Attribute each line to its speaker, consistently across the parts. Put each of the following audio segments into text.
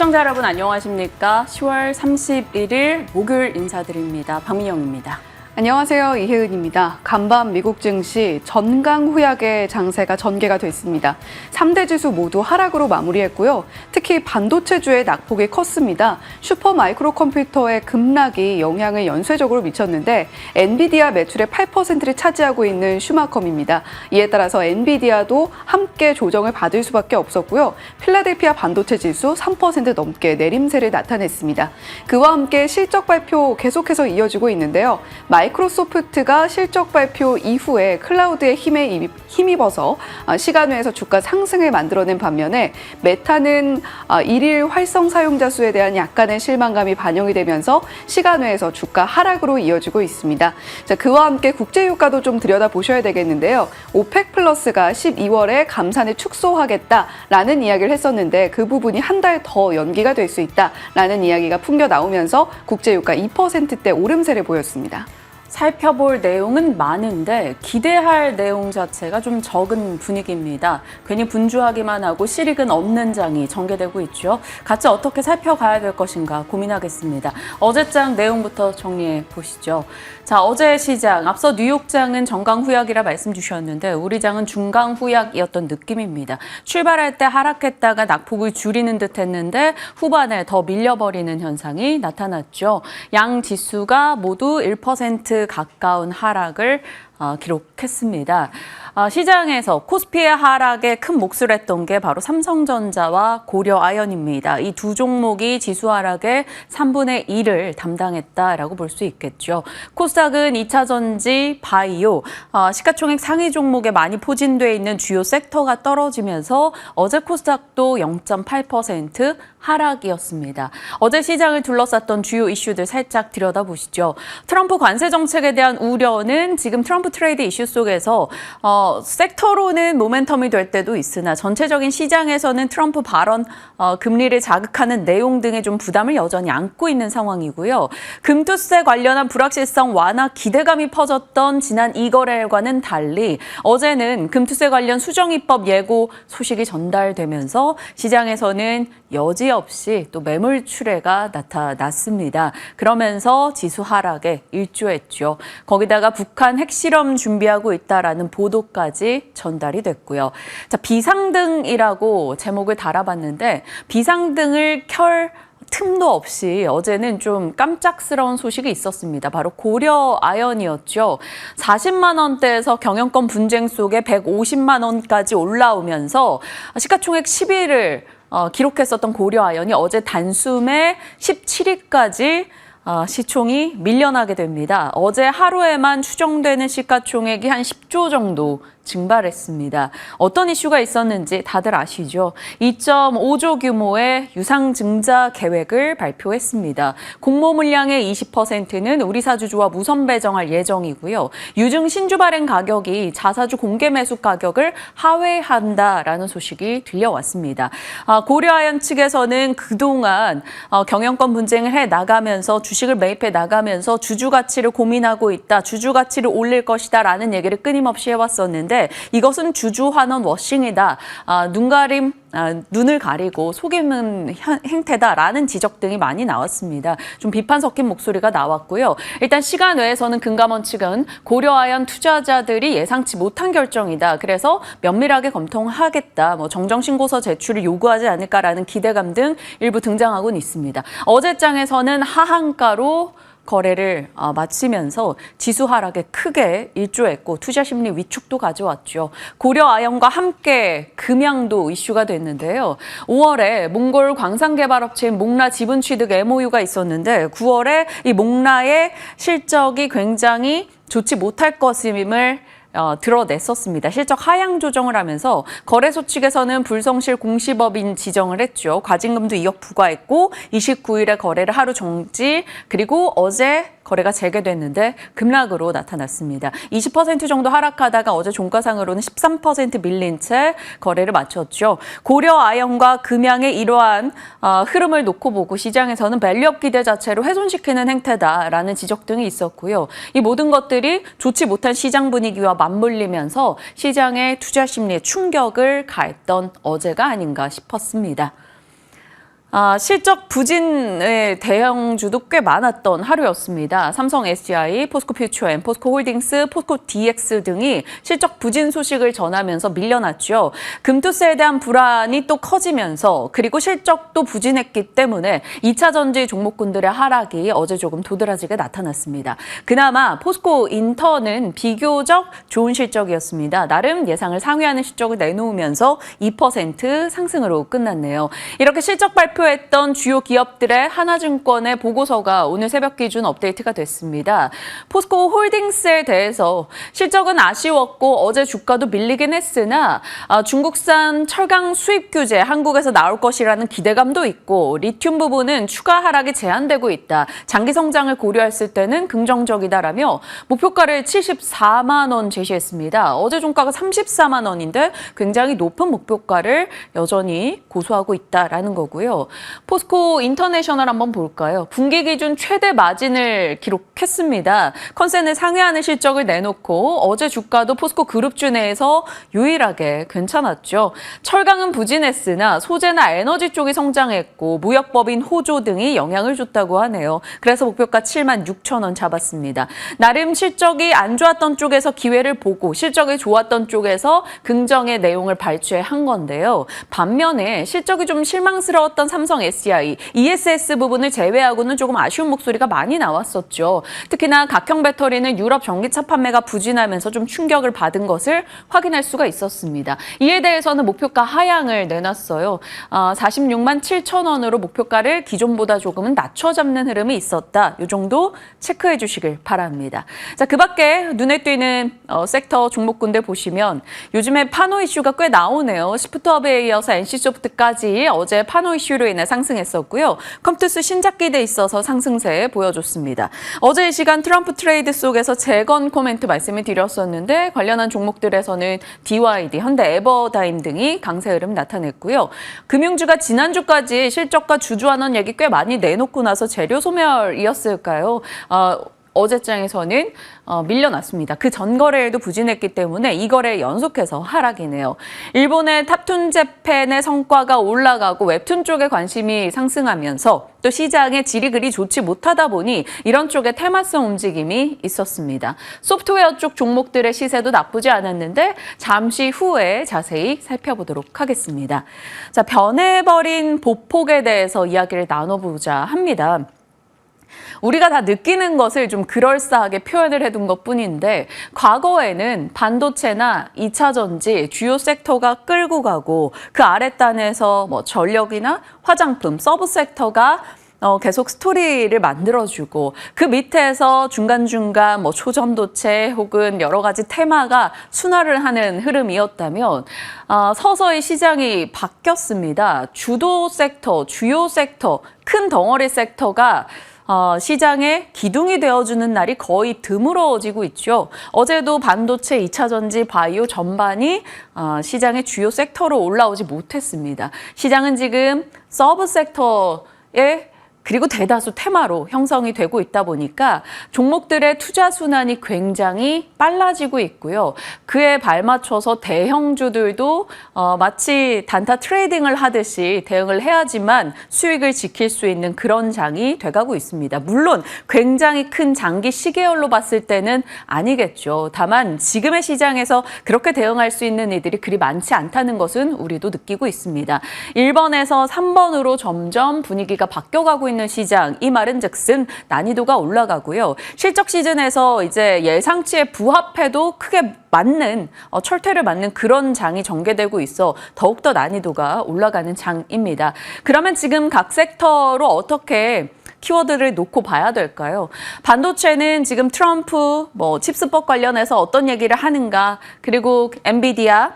Speaker 1: 시청자 여러분 안녕하십니까? 10월 31일 목요일 인사드립니다. 박민영입니다.
Speaker 2: 안녕하세요. 이혜은입니다. 간밤 미국 증시 전강후약의 장세가 전개가 됐습니다. 3대 지수 모두 하락으로 마무리했고요. 특히 반도체주의 낙폭이 컸습니다. 슈퍼마이크로 컴퓨터의 급락이 영향을 연쇄적으로 미쳤는데 엔비디아 매출의 8%를 차지하고 있는 슈마컴입니다. 이에 따라서 엔비디아도 함께 조정을 받을 수밖에 없었고요. 필라델피아 반도체 지수 3% 넘게 내림세를 나타냈습니다. 그와 함께 실적 발표 계속해서 이어지고 있는데요. 마이크로소프트가 실적 발표 이후에 클라우드의 힘에 힘입어서 시간외에서 주가 상승을 만들어낸 반면에 메타는 일일 활성 사용자 수에 대한 약간의 실망감이 반영이 되면서 시간외에서 주가 하락으로 이어지고 있습니다. 자, 그와 함께 국제유가도 좀 들여다보셔야 되겠는데요. 오펙 플러스가 12월에 감산을 축소하겠다라는 이야기를 했었는데 그 부분이 한 달 더 연기가 될 수 있다라는 이야기가 풍겨 나오면서 국제유가 2%대 오름세를 보였습니다.
Speaker 1: 살펴볼 내용은 많은데 기대할 내용 자체가 좀 적은 분위기입니다. 괜히 분주하기만 하고 실익은 없는 장이 전개되고 있죠. 같이 어떻게 살펴가야 될 것인가 고민하겠습니다. 어제장 내용부터 정리해 보시죠. 자, 어제 시장, 앞서 뉴욕장은 정강후약이라 말씀 주셨는데 우리 장은 중강후약이었던 느낌입니다. 출발할 때 하락했다가 낙폭을 줄이는 듯 했는데 후반에 더 밀려버리는 현상이 나타났죠. 양 지수가 모두 1% 가까운 하락을 기록했습니다. 시장에서 코스피의 하락에 큰 몫을 했던 게 바로 삼성전자와 고려아연입니다. 이 두 종목이 지수 하락의 3분의 1을 담당했다라고 볼 수 있겠죠. 코스닥은 2차전지, 바이오, 시가총액 상위 종목에 많이 포진돼 있는 주요 섹터가 떨어지면서 어제 코스닥도 0.8% 하락이었습니다. 어제 시장을 둘러쌌던 주요 이슈들 살짝 들여다보시죠. 트럼프 관세 정책에 대한 우려는 지금 트럼프 트레이드 이슈 속에서 섹터로는 모멘텀이 될 때도 있으나 전체적인 시장에서는 트럼프 발언, 금리를 자극하는 내용 등의 좀 부담을 여전히 안고 있는 상황이고요. 금투세 관련한 불확실성 완화 기대감이 퍼졌던 지난 2거래일과는 달리 어제는 금투세 관련 수정입법 예고 소식이 전달되면서 시장에서는 여지없이 또 매물 출회가 나타났습니다. 그러면서 지수 하락에 일조했죠. 거기다가 북한 핵실험 준비하고 있다라는 보도까지 전달이 됐고요. 자, 비상등이라고 제목을 달아봤는데 비상등을 켤 틈도 없이 어제는 좀 깜짝스러운 소식이 있었습니다. 바로 고려아연이었죠. 40만 원대에서 경영권 분쟁 속에 150만 원까지 올라오면서 시가총액 10위를 기록했었던 고려아연이 어제 단숨에 17위까지 시총이 밀려나게 됩니다. 어제 하루에만 추정되는 시가총액이 한 10조 정도 증발했습니다. 어떤 이슈가 있었는지 다들 아시죠? 2.5조 규모의 유상증자 계획을 발표했습니다. 공모 물량의 20%는 우리사주주와 무선 배정할 예정이고요. 유증 신주 발행 가격이 자사주 공개 매수 가격을 하회한다라는 소식이 들려왔습니다. 고려아연 측에서는 그동안 경영권 분쟁을 해 나가면서 주식을 매입해 나가면서 주주 가치를 고민하고 있다. 주주 가치를 올릴 것이다라는 얘기를 끊임없이 해왔었는데 이것은 주주 환원 워싱이다. 눈을 가리고 속이는 행태다라는 지적 등이 많이 나왔습니다. 좀 비판 섞인 목소리가 나왔고요. 일단 시간 외에서는 금감원 측은 고려아연 투자자들이 예상치 못한 결정이다. 그래서 면밀하게 검토하겠다. 정정신고서 제출을 요구하지 않을까라는 기대감 등 일부 등장하고는 있습니다. 어제장에서는 하한가로 거래를 마치면서 지수 하락에 크게 일조했고 투자 심리 위축도 가져왔죠. 고려아연과 함께 금양도 이슈가 됐는데요. 5월에 몽골 광산개발업체인 몽라 지분 취득 MOU가 있었는데 9월에 이 몽라의 실적이 굉장히 좋지 못할 것임을 드러냈었습니다. 실적 하향 조정을 하면서 거래소 측에서는 불성실 공시법인 지정을 했죠. 과징금도 2억 부과했고 29일에 거래를 하루 정지, 그리고 어제 거래가 재개됐는데 급락으로 나타났습니다. 20% 정도 하락하다가 어제 종가상으로는 13% 밀린 채 거래를 마쳤죠. 고려아연과 금양의 이러한 흐름을 놓고 보고 시장에서는 밸류업 기대 자체로 훼손시키는 행태다라는 지적 등이 있었고요. 이 모든 것들이 좋지 못한 시장 분위기와 맞물리면서 시장의 투자 심리에 충격을 가했던 어제가 아닌가 싶었습니다. 실적 부진의 대형주도 꽤 많았던 하루였습니다. 삼성 SDI, 포스코 퓨처엠, 포스코 홀딩스, 포스코 DX 등이 실적 부진 소식을 전하면서 밀려났죠. 금투세에 대한 불안이 또 커지면서 그리고 실적도 부진했기 때문에 2차 전지 종목군들의 하락이 어제 조금 도드라지게 나타났습니다. 그나마 포스코 인터는 비교적 좋은 실적이었습니다. 나름 예상을 상회하는 실적을 내놓으면서 2% 상승으로 끝났네요. 이렇게 실적 발표했던 주요 기업들의 하나증권의 보고서가 오늘 새벽 기준 업데이트가 됐습니다. 포스코 홀딩스에 대해서 실적은 아쉬웠고 어제 주가도 밀리긴 했으나 중국산 철강 수입 규제 한국에서 나올 것이라는 기대감도 있고 리튬 부분은 추가 하락이 제한되고 있다. 장기 성장을 고려했을 때는 긍정적이다라며 목표가를 74만 원 제시했습니다. 어제 종가가 34만 원인데 굉장히 높은 목표가를 여전히 고수하고 있다라는 거고요. 포스코 인터내셔널 한번 볼까요? 분기 기준 최대 마진을 기록했습니다. 컨센을 상회하는 실적을 내놓고 어제 주가도 포스코 그룹주 내에서 유일하게 괜찮았죠. 철강은 부진했으나 소재나 에너지 쪽이 성장했고 무역법인 호조 등이 영향을 줬다고 하네요. 그래서 목표가 7만 6천 원 잡았습니다. 나름 실적이 안 좋았던 쪽에서 기회를 보고 실적이 좋았던 쪽에서 긍정의 내용을 발췌한 건데요. 반면에 실적이 좀 실망스러웠던 삼성 SDI, ESS 부분을 제외하고는 조금 아쉬운 목소리가 많이 나왔었죠. 특히나 각형 배터리는 유럽 전기차 판매가 부진하면서 좀 충격을 받은 것을 확인할 수가 있었습니다. 이에 대해서는 목표가 하향을 내놨어요. 46만 7천 원으로 목표가를 기존보다 조금은 낮춰 잡는 흐름이 있었다. 이 정도 체크해 주시길 바랍니다. 자, 그 밖에 눈에 띄는 섹터 종목군들 보시면 요즘에 파노 이슈가 꽤 나오네요. 시프트업에 이어서 NC소프트까지 어제 파노 이슈로 인해 상승했었고요. 컴투스 신작기대에 있어서 상승세 보여줬습니다. 어제 이 시간 트럼프 트레이드 속에서 재건 코멘트 말씀을 드렸었는데 관련한 종목들에서는 DYD, 현대 에버다임 등이 강세 흐름 나타냈고요. 금융주가 지난주까지 실적과 주주환원 얘기 꽤 많이 내놓고 나서 재료 소멸이었을까요? 어제장에서는 밀려났습니다. 그 전 거래일도 부진했기 때문에 이 거래에 연속해서 하락이네요. 일본의 탑툰 재팬의 성과가 올라가고 웹툰 쪽에 관심이 상승하면서 또 시장의 질이 그리 좋지 못하다 보니 이런 쪽에 테마성 움직임이 있었습니다. 소프트웨어 쪽 종목들의 시세도 나쁘지 않았는데 잠시 후에 자세히 살펴보도록 하겠습니다. 자, 변해버린 보폭에 대해서 이야기를 나눠보자 합니다. 우리가 다 느끼는 것을 좀 그럴싸하게 표현을 해둔 것뿐인데 과거에는 반도체나 2차 전지 주요 섹터가 끌고 가고 그 아랫단에서 뭐 전력이나 화장품, 서브 섹터가 계속 스토리를 만들어주고 그 밑에서 중간중간 뭐 초전도체 혹은 여러 가지 테마가 순환을 하는 흐름이었다면 서서히 시장이 바뀌었습니다. 주도 섹터, 주요 섹터, 큰 덩어리 섹터가 시장의 기둥이 되어주는 날이 거의 드물어지고 있죠. 어제도 반도체, 2차 전지, 바이오 전반이 시장의 주요 섹터로 올라오지 못했습니다. 시장은 지금 서브 섹터에 그리고 대다수 테마로 형성이 되고 있다 보니까 종목들의 투자 순환이 굉장히 빨라지고 있고요. 그에 발맞춰서 대형주들도 마치 단타 트레이딩을 하듯이 대응을 해야지만 수익을 지킬 수 있는 그런 장이 돼가고 있습니다. 물론 굉장히 큰 장기 시계열로 봤을 때는 아니겠죠. 다만 지금의 시장에서 그렇게 대응할 수 있는 이들이 그리 많지 않다는 것은 우리도 느끼고 있습니다. 1번에서 3번으로 점점 분위기가 바뀌어가고 있는 시장, 이 말은즉슨 난이도가 올라가고요. 실적 시즌에서 이제 예상치에 부합해도 크게 맞는 철퇴를 맞는 그런 장이 전개되고 있어 더욱더 난이도가 올라가는 장입니다. 그러면 지금 각 섹터로 어떻게 키워드를 놓고 봐야 될까요? 반도체는 지금 트럼프 칩스법 관련해서 어떤 얘기를 하는가, 그리고 엔비디아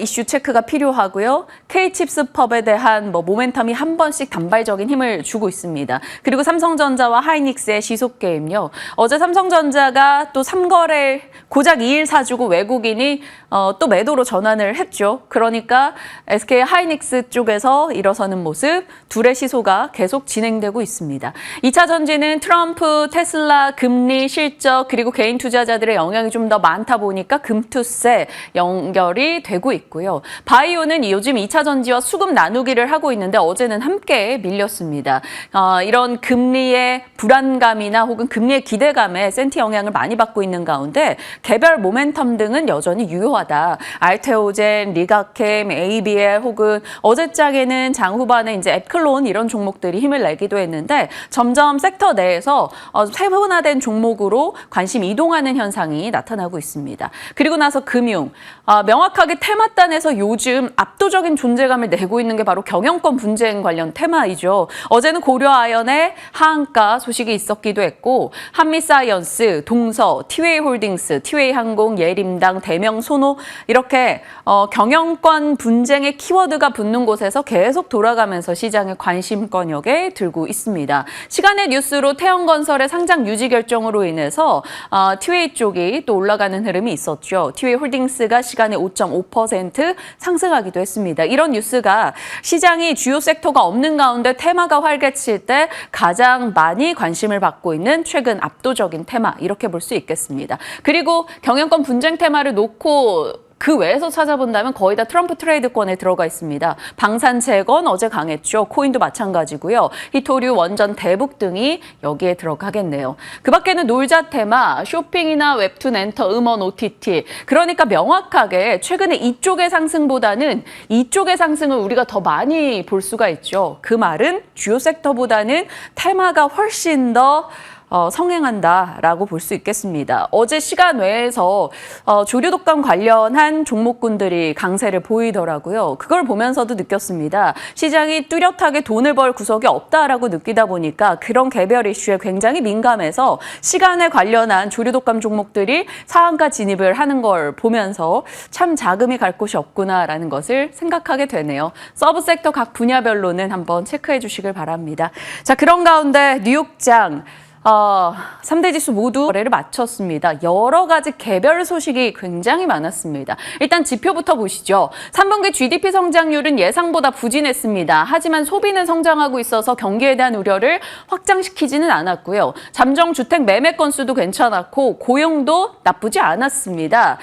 Speaker 1: 이슈 체크가 필요하고요. K칩스법에 대한 모멘텀이 한 번씩 단발적인 힘을 주고 있습니다. 그리고 삼성전자와 하이닉스의 시속 게임요. 어제 삼성전자가 또 3거래 고작 2일 사주고 외국인이 또 매도로 전환을 했죠. 그러니까 SK 하이닉스 쪽에서 일어서는 모습, 둘의 시소가 계속 진행되고 있습니다. 2차 전지는 트럼프, 테슬라, 금리, 실적, 그리고 개인 투자자들의 영향이 좀 더 많다 보니까 금투세 연결이 되고 되고 있고요. 바이오는 요즘 2차 전지와 수급 나누기를 하고 있는데 어제는 함께 밀렸습니다. 이런 금리의 불안감이나 혹은 금리의 기대감에 센티 영향을 많이 받고 있는 가운데 개별 모멘텀 등은 여전히 유효하다. 알테오젠, 리가캠, ABL 혹은 어제장에는 장 후반에 이제 앱클론 이런 종목들이 힘을 내기도 했는데 점점 섹터 내에서 세분화된 종목으로 관심 이동하는 현상이 나타나고 있습니다. 그리고 나서 금융, 명확하게 테마단에서 요즘 압도적인 존재감을 내고 있는 게 바로 경영권 분쟁 관련 테마이죠. 어제는 고려아연의 하한가 소식이 있었기도 했고 한미사이언스, 동서, 티웨이홀딩스, 티웨이항공, 예림당, 대명소노 이렇게 경영권 분쟁의 키워드가 붙는 곳에서 계속 돌아가면서 시장의 관심권역에 들고 있습니다. 시간의 뉴스로 태영건설의 상장 유지 결정으로 인해서 티웨이 쪽이 또 올라가는 흐름이 있었죠. 티웨이홀딩스가 시간에 5.5% 상승하기도 했습니다. 이런 뉴스가 시장이 주요 섹터가 없는 가운데 테마가 활개칠 때 가장 많이 관심을 받고 있는 최근 압도적인 테마 이렇게 볼 수 있겠습니다. 그리고 경영권 분쟁 테마를 놓고 그 외에서 찾아본다면 거의 다 트럼프 트레이드권에 들어가 있습니다. 방산재건 어제 강했죠. 코인도 마찬가지고요. 히토류, 원전, 대북 등이 여기에 들어가겠네요. 그 밖에는 놀자 테마, 쇼핑이나 웹툰, 엔터, 음원, OTT. 그러니까 명확하게 최근에 이쪽의 상승보다는 이쪽의 상승을 우리가 더 많이 볼 수가 있죠. 그 말은 주요 섹터보다는 테마가 훨씬 더 성행한다라고 볼 수 있겠습니다. 어제 시간 외에서 조류독감 관련한 종목군들이 강세를 보이더라고요. 그걸 보면서도 느꼈습니다. 시장이 뚜렷하게 돈을 벌 구석이 없다라고 느끼다 보니까 그런 개별 이슈에 굉장히 민감해서 시간에 관련한 조류독감 종목들이 상한가 진입을 하는 걸 보면서 참 자금이 갈 곳이 없구나라는 것을 생각하게 되네요. 서브 섹터 각 분야별로는 한번 체크해 주시길 바랍니다. 자, 그런 가운데 뉴욕장 3대 지수 모두 거래를 마쳤습니다. 여러 가지 개별 소식이 굉장히 많았습니다. 일단 지표부터 보시죠. 3분기 GDP 성장률은 예상보다 부진했습니다. 하지만 소비는 성장하고 있어서 경기에 대한 우려를 확장시키지는 않았고요. 잠정 주택 매매 건수도 괜찮았고 고용도 나쁘지 않았습니다.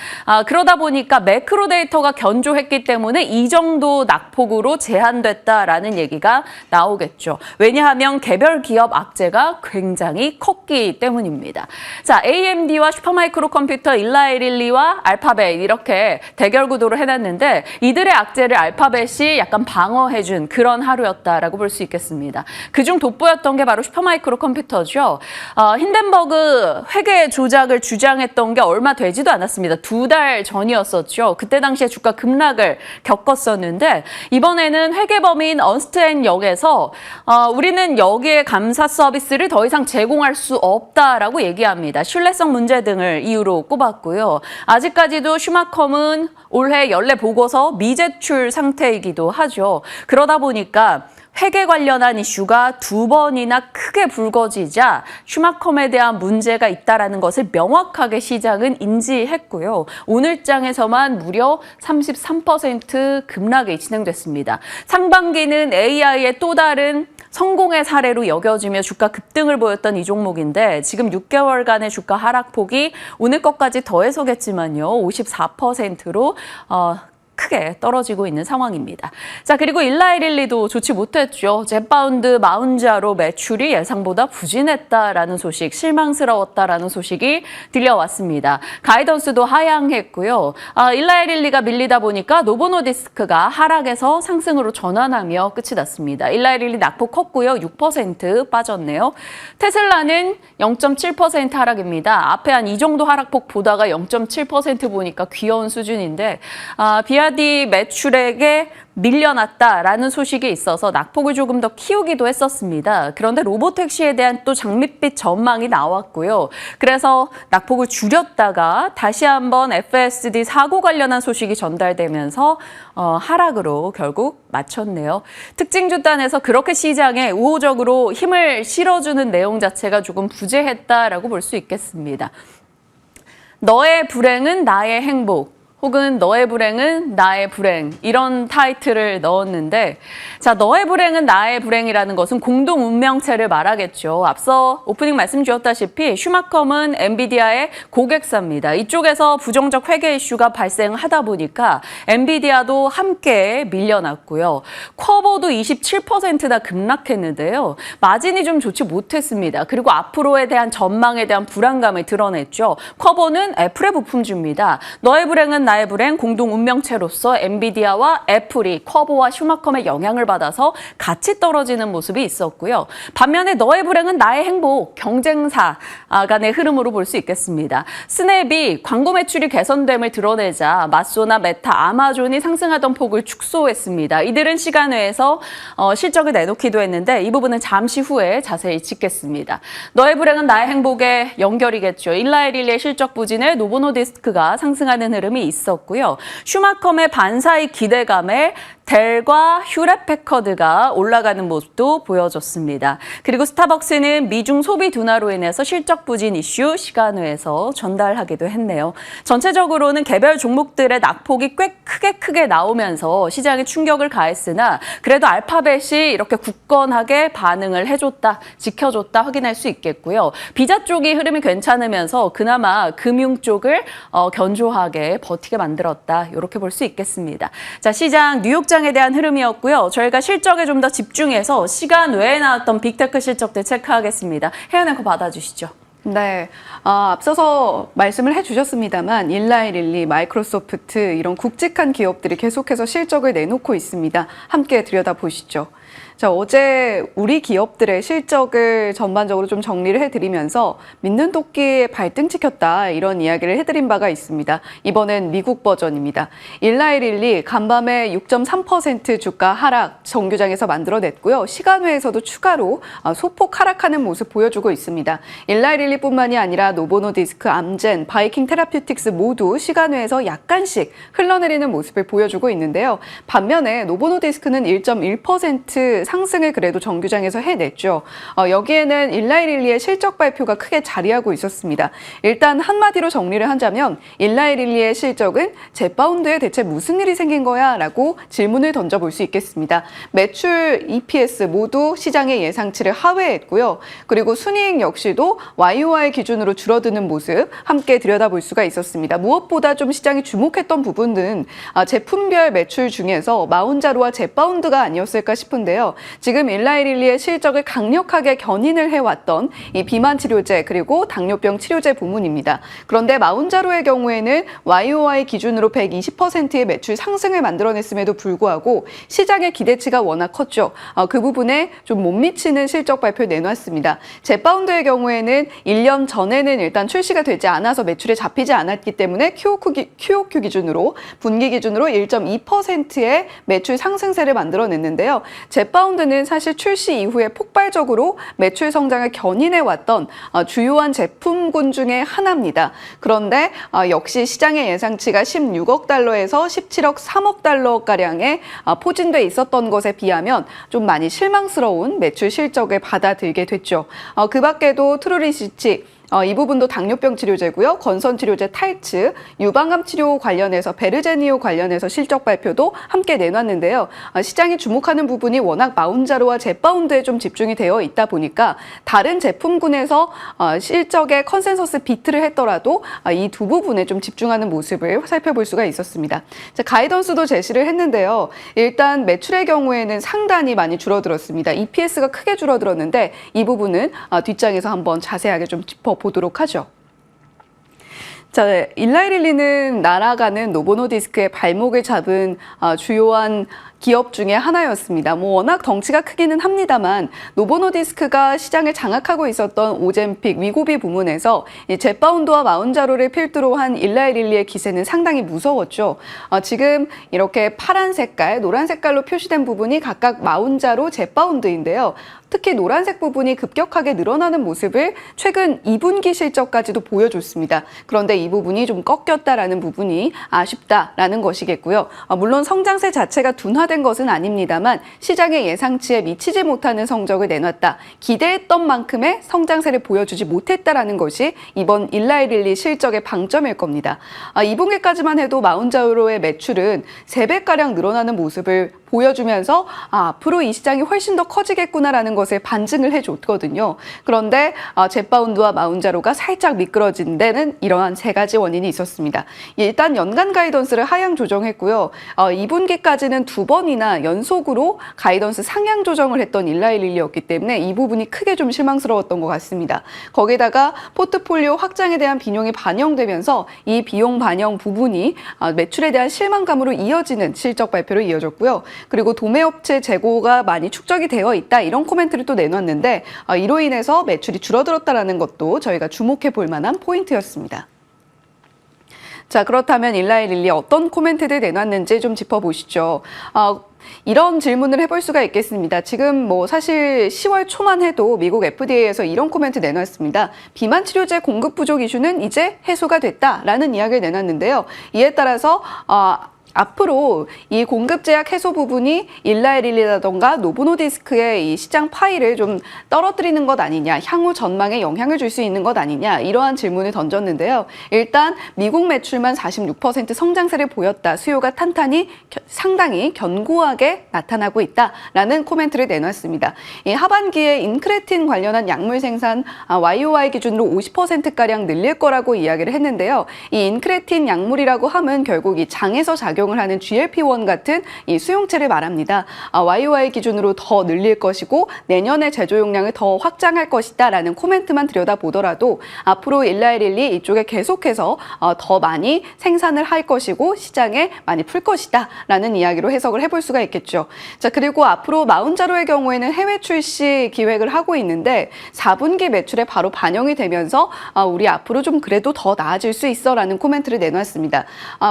Speaker 1: 그러다 보니까 매크로 데이터가 견조했기 때문에 이 정도 낙폭으로 제한됐다라는 얘기가 나오겠죠. 왜냐하면 개별 기업 악재가 굉장히 컸기 때문입니다. 자, AMD와 슈퍼마이크로 컴퓨터, 일라이릴리와 알파벳 이렇게 대결 구도로 해놨는데 이들의 악재를 알파벳이 약간 방어해준 그런 하루였다라고 볼 수 있겠습니다. 그중 돋보였던 게 바로 슈퍼마이크로 컴퓨터죠. 힌덴버그 회계 조작을 주장했던 게 얼마 되지도 않았습니다. 2달 전이었었죠. 그때 당시에 주가 급락을 겪었었는데 이번에는 회계범인 언스트앤영에서 우리는 여기에 감사 서비스를 더 이상 제공할 수 없다라고 얘기합니다. 신뢰성 문제 등을 이유로 꼽았고요. 아직까지도 슈마컴은 올해 연례 보고서 미제출 상태이기도 하죠. 그러다 보니까 회계 관련한 이슈가 2번이나 크게 불거지자 슈마컴에 대한 문제가 있다는 것을 명확하게 시장은 인지했고요. 오늘장에서만 무려 33% 급락이 진행됐습니다. 상반기는 AI의 또 다른 성공의 사례로 여겨지며 주가 급등을 보였던 이 종목인데 지금 6개월간의 주가 하락폭이 오늘 것까지 더해서겠지만요. 54%로 크게 떨어지고 있는 상황입니다. 자, 그리고 일라이릴리도 좋지 못했죠. 젯바운드 마운자로 매출이 예상보다 부진했다라는 소식, 실망스러웠다라는 소식이 들려왔습니다. 가이던스도 하향했고요. 일라이릴리가 밀리다 보니까 노보노디스크가 하락에서 상승으로 전환하며 끝이 났습니다. 일라이릴리 낙폭 컸고요. 6% 빠졌네요. 테슬라는 0.7% 하락입니다. 앞에 한 이 정도 하락폭 보다가 0.7% 보니까 귀여운 수준인데 비아디 매출액에 밀려났다라는 소식이 있어서 낙폭을 조금 더 키우기도 했었습니다. 그런데 로보택시에 대한 또 장밋빛 전망이 나왔고요. 그래서 낙폭을 줄였다가 다시 한번 FSD 사고 관련한 소식이 전달되면서 하락으로 결국 마쳤네요. 특징주 단에서 그렇게 시장에 우호적으로 힘을 실어주는 내용 자체가 조금 부재했다라고 볼 수 있겠습니다. 너의 불행은 나의 행복. 혹은 너의 불행은 나의 불행 이런 타이틀을 넣었는데 자, 너의 불행은 나의 불행이라는 것은 공동 운명체를 말하겠죠. 앞서 오프닝 말씀 주었다시피 슈마컴은 엔비디아의 고객사입니다. 이쪽에서 부정적 회계 이슈가 발생하다 보니까 엔비디아도 함께 밀려났고요. 쿼버도 27%나 급락했는데요. 마진이 좀 좋지 못했습니다. 그리고 앞으로에 대한 전망에 대한 불안감을 드러냈죠. 쿼버는 애플의 부품주입니다. 너의 불행은 나의 불행 공동 운명체로서 엔비디아와 애플이 쿼버와 슈마컴의 영향을 받아서 같이 떨어지는 모습이 있었고요. 반면에 너의 불행은 나의 행복, 경쟁사 간의 흐름으로 볼 수 있겠습니다. 스냅이 광고 매출이 개선됨을 드러내자 마소나 메타, 아마존이 상승하던 폭을 축소했습니다. 이들은 시간외에서 실적을 내놓기도 했는데 이 부분은 잠시 후에 자세히 짚겠습니다. 너의 불행은 나의 행복에 연결이겠죠. 일라이릴리의 실적 부진에 노보노디스크가 상승하는 흐름이 있었고요. 슈마컴의 반사익 기대감에 델과 휴렛패커드가 올라가는 모습도 보여줬습니다. 그리고 스타벅스는 미중 소비 둔화로 인해서 실적 부진 이슈 시간외에서 전달하기도 했네요. 전체적으로는 개별 종목들의 낙폭이 꽤 크게 나오면서 시장에 충격을 가했으나 그래도 알파벳이 이렇게 굳건하게 반응을 해줬다, 지켜줬다 확인할 수 있겠고요. 비자 쪽이 흐름이 괜찮으면서 그나마 금융 쪽을 견조하게 버티게 만들었다. 이렇게 볼 수 있겠습니다. 자, 시장 뉴욕장에 대한 흐름이었고요. 저희가 실적에 좀 더 집중해서 시간 외에 나왔던 빅테크 실적들 체크하겠습니다. 혜연 앵커 받아주시죠.
Speaker 2: 네, 앞서서 말씀을 해주셨습니다만 일라이릴리, 마이크로소프트 이런 굵직한 기업들이 계속해서 실적을 내놓고 있습니다. 함께 들여다보시죠. 자, 어제 우리 기업들의 실적을 전반적으로 좀 정리를 해드리면서 믿는 도끼에 발등 찍혔다 이런 이야기를 해드린 바가 있습니다. 이번엔 미국 버전입니다. 일라이릴리 간밤에 6.3% 주가 하락 정규장에서 만들어냈고요. 시간외에서도 추가로 소폭 하락하는 모습 보여주고 있습니다. 일라이릴리뿐만이 아니라 노보노디스크, 암젠, 바이킹 테라퓨틱스 모두 시간외에서 약간씩 흘러내리는 모습을 보여주고 있는데요. 반면에 노보노디스크는 1.1% 상승을 그래도 정규장에서 해냈죠. 여기에는 일라이릴리의 실적 발표가 크게 자리하고 있었습니다. 일단 한마디로 정리를 하자면 일라이릴리의 실적은 젯바운드에 대체 무슨 일이 생긴 거야? 라고 질문을 던져볼 수 있겠습니다. 매출, EPS 모두 시장의 예상치를 하회했고요. 그리고 순이익 역시도 YOY 기준으로 줄어드는 모습 함께 들여다볼 수가 있었습니다. 무엇보다 좀 시장이 주목했던 부분은 제품별 매출 중에서 마운자로와 젯바운드가 아니었을까 싶은데요. 지금 일라이릴리의 실적을 강력하게 견인을 해왔던 이 비만 치료제 그리고 당뇨병 치료제 부문입니다. 그런데 마운자로의 경우에는 YOY 기준으로 120%의 매출 상승을 만들어냈음에도 불구하고 시장의 기대치가 워낙 컸죠. 그 부분에 좀 못 미치는 실적 발표를 내놨습니다. 젯바운드의 경우에는 1년 전에는 일단 출시가 되지 않아서 매출에 잡히지 않았기 때문에 QOQ 기준으로 분기 기준으로 1.2%의 매출 상승세를 만들어냈는데요. 젯바운드는 사실 출시 이후에 폭발적으로 매출 성장을 견인해왔던 주요한 제품군 중에 하나입니다. 그런데 역시 시장의 예상치가 16억 달러에서 17억 3억 달러가량에 포진돼 있었던 것에 비하면 좀 많이 실망스러운 매출 실적을 받아들게 됐죠. 그 밖에도 트루리시치 이 부분도 당뇨병 치료제고요. 건선 치료제 탈츠, 유방암 치료 관련해서 베르제니오 관련해서 실적 발표도 함께 내놨는데요. 시장이 주목하는 부분이 워낙 마운자로와 젯바운드에 좀 집중이 되어 있다 보니까 다른 제품군에서 실적의 컨센서스 비트를 했더라도 이 두 부분에 좀 집중하는 모습을 살펴볼 수가 있었습니다. 자, 가이던스도 제시를 했는데요. 일단 매출의 경우에는 상단이 많이 줄어들었습니다. EPS가 크게 줄어들었는데 이 부분은 뒷장에서 한번 자세하게 좀 짚어보도록 하죠. 자, 일라이릴리는 날아가는 노보노디스크의 발목을 잡은 주요한 기업 중에 하나였습니다. 워낙 덩치가 크기는 합니다만 노보노디스크가 시장을 장악하고 있었던 오젬픽, 위고비 부문에서 이 젯바운드와 마운자로를 필두로 한 일라이릴리의 기세는 상당히 무서웠죠. 지금 이렇게 파란 색깔, 노란 색깔로 표시된 부분이 각각 마운자로, 젯바운드인데요. 특히 노란색 부분이 급격하게 늘어나는 모습을 최근 2분기 실적까지도 보여줬습니다. 그런데 이 부분이 좀 꺾였다라는 부분이 아쉽다라는 것이겠고요. 물론 성장세 자체가 둔화된 극대화된 것은 아닙니다만 시장의 예상치에 미치지 못하는 성적을 내놨다. 기대했던 만큼의 성장세를 보여주지 못했다라는 것이 이번 일라이릴리 실적의 방점일 겁니다. 2분기까지만 해도 마운자로의 매출은 3배가량 늘어나는 모습을 보여주면서 앞으로 이 시장이 훨씬 더 커지겠구나라는 것을 반증을 해줬거든요. 그런데 젯바운드와 마운자로가 살짝 미끄러진 데는 이러한 3가지 원인이 있었습니다. 일단 연간 가이던스를 하향 조정했고요. 2분기까지는 2번이나 연속으로 가이던스 상향 조정을 했던 일라이릴리였기 때문에 이 부분이 크게 좀 실망스러웠던 것 같습니다. 거기다가 포트폴리오 확장에 대한 비용이 반영되면서 이 비용 반영 부분이 매출에 대한 실망감으로 이어지는 실적 발표로 이어졌고요. 그리고 도매업체 재고가 많이 축적이 되어 있다 이런 코멘트를 또 내놨는데 이로 인해서 매출이 줄어들었다는 것도 저희가 주목해 볼 만한 포인트였습니다. 자, 그렇다면 일라이릴리 어떤 코멘트들 내놨는지 좀 짚어보시죠. 이런 질문을 해볼 수가 있겠습니다. 지금 사실 10월 초만 해도 미국 FDA에서 이런 코멘트 내놨습니다. 비만 치료제 공급 부족 이슈는 이제 해소가 됐다라는 이야기를 내놨는데요. 이에 따라서 앞으로 이 공급 제약 해소 부분이 일라이릴리라던가 노보노디스크의 이 시장 파이를 좀 떨어뜨리는 것 아니냐, 향후 전망에 영향을 줄 수 있는 것 아니냐 이러한 질문을 던졌는데요. 일단 미국 매출만 46% 성장세를 보였다. 수요가 탄탄히 상당히 견고하게 나타나고 있다라는 코멘트를 내놨습니다. 이 하반기에 인크레틴 관련한 약물 생산 YOY 기준으로 50%가량 늘릴 거라고 이야기를 했는데요. 이 인크레틴 약물이라고 함은 결국 이 장에서 작용을 하는 GLP-1 같은 이 수용체를 말합니다. YOY 기준으로 더 늘릴 것이고 내년에 제조 용량을 더 확장할 것이다 라는 코멘트만 들여다보더라도 앞으로 일라이릴리 이쪽에 계속해서 더 많이 생산을 할 것이고 시장에 많이 풀 것이다 라는 이야기로 해석을 해볼 수가 있겠죠. 자, 그리고 앞으로 마운자로의 경우에는 해외 출시 기획을 하고 있는데 4분기 매출에 바로 반영이 되면서 우리 앞으로 좀 그래도 더 나아질 수 있어 라는 코멘트를 내놨습니다.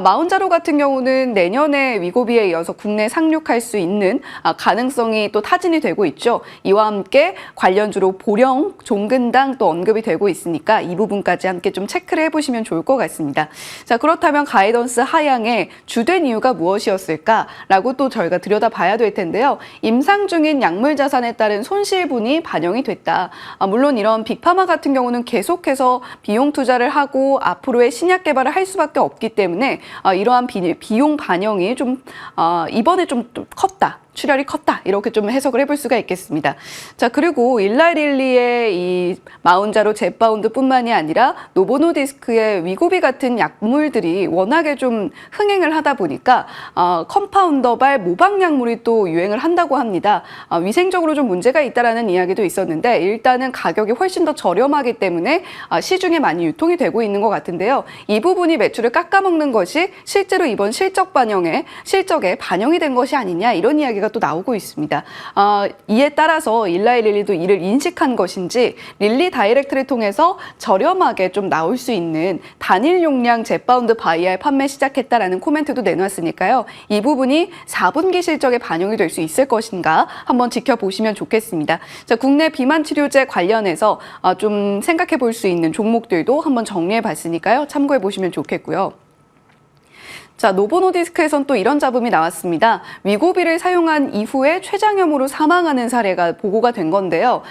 Speaker 2: 마운자로 같은 경우는 내년에 위고비에 이어서 국내 상륙할 수 있는 가능성이 또 타진이 되고 있죠. 이와 함께 관련주로 보령, 종근당 또 언급이 되고 있으니까 이 부분까지 함께 좀 체크를 해보시면 좋을 것 같습니다. 자, 그렇다면 가이던스 하향의 주된 이유가 무엇이었을까라고 또 저희가 들여다봐야 될 텐데요. 임상 중인 약물 자산에 따른 손실분이 반영이 됐다. 물론 이런 빅파마 같은 경우는 계속해서 비용 투자를 하고 앞으로의 신약 개발을 할 수밖에 없기 때문에 이러한 비용 반영이 좀 이번에 좀 컸다. 출혈이 컸다. 이렇게 좀 해석을 해볼 수가 있겠습니다. 자, 그리고 일라이릴리의 이 마운자로 젯바운드뿐만이 아니라 노보노디스크의 위고비 같은 약물들이 워낙에 좀 흥행을 하다 보니까 컴파운더발 모방 약물이 또 유행을 한다고 합니다. 위생적으로 좀 문제가 있다라는 이야기도 있었는데 일단은 가격이 훨씬 더 저렴하기 때문에 시중에 많이 유통이 되고 있는 것 같은데요. 이 부분이 매출을 깎아먹는 것이 실제로 이번 실적에 반영이 된 것이 아니냐 이런 이야기가 또 나오고 있습니다. 이에 따라서 일라이릴리도 이를 인식한 것인지 릴리 다이렉트를 통해서 저렴하게 좀 나올 수 있는 단일 용량 젯바운드 바이알 판매 시작했다라는 코멘트도 내놨으니까요. 이 부분이 4분기 실적에 반영이 될 수 있을 것인가 한번 지켜보시면 좋겠습니다. 자, 국내 비만 치료제 관련해서 좀 생각해 볼 수 있는 종목들도 한번 정리해 봤으니까요. 참고해 보시면 좋겠고요. 자, 노보노디스크에선 또 이런 잡음이 나왔습니다. 위고비를 사용한 이후에 췌장염으로 사망하는 사례가 보고가 된 건데요.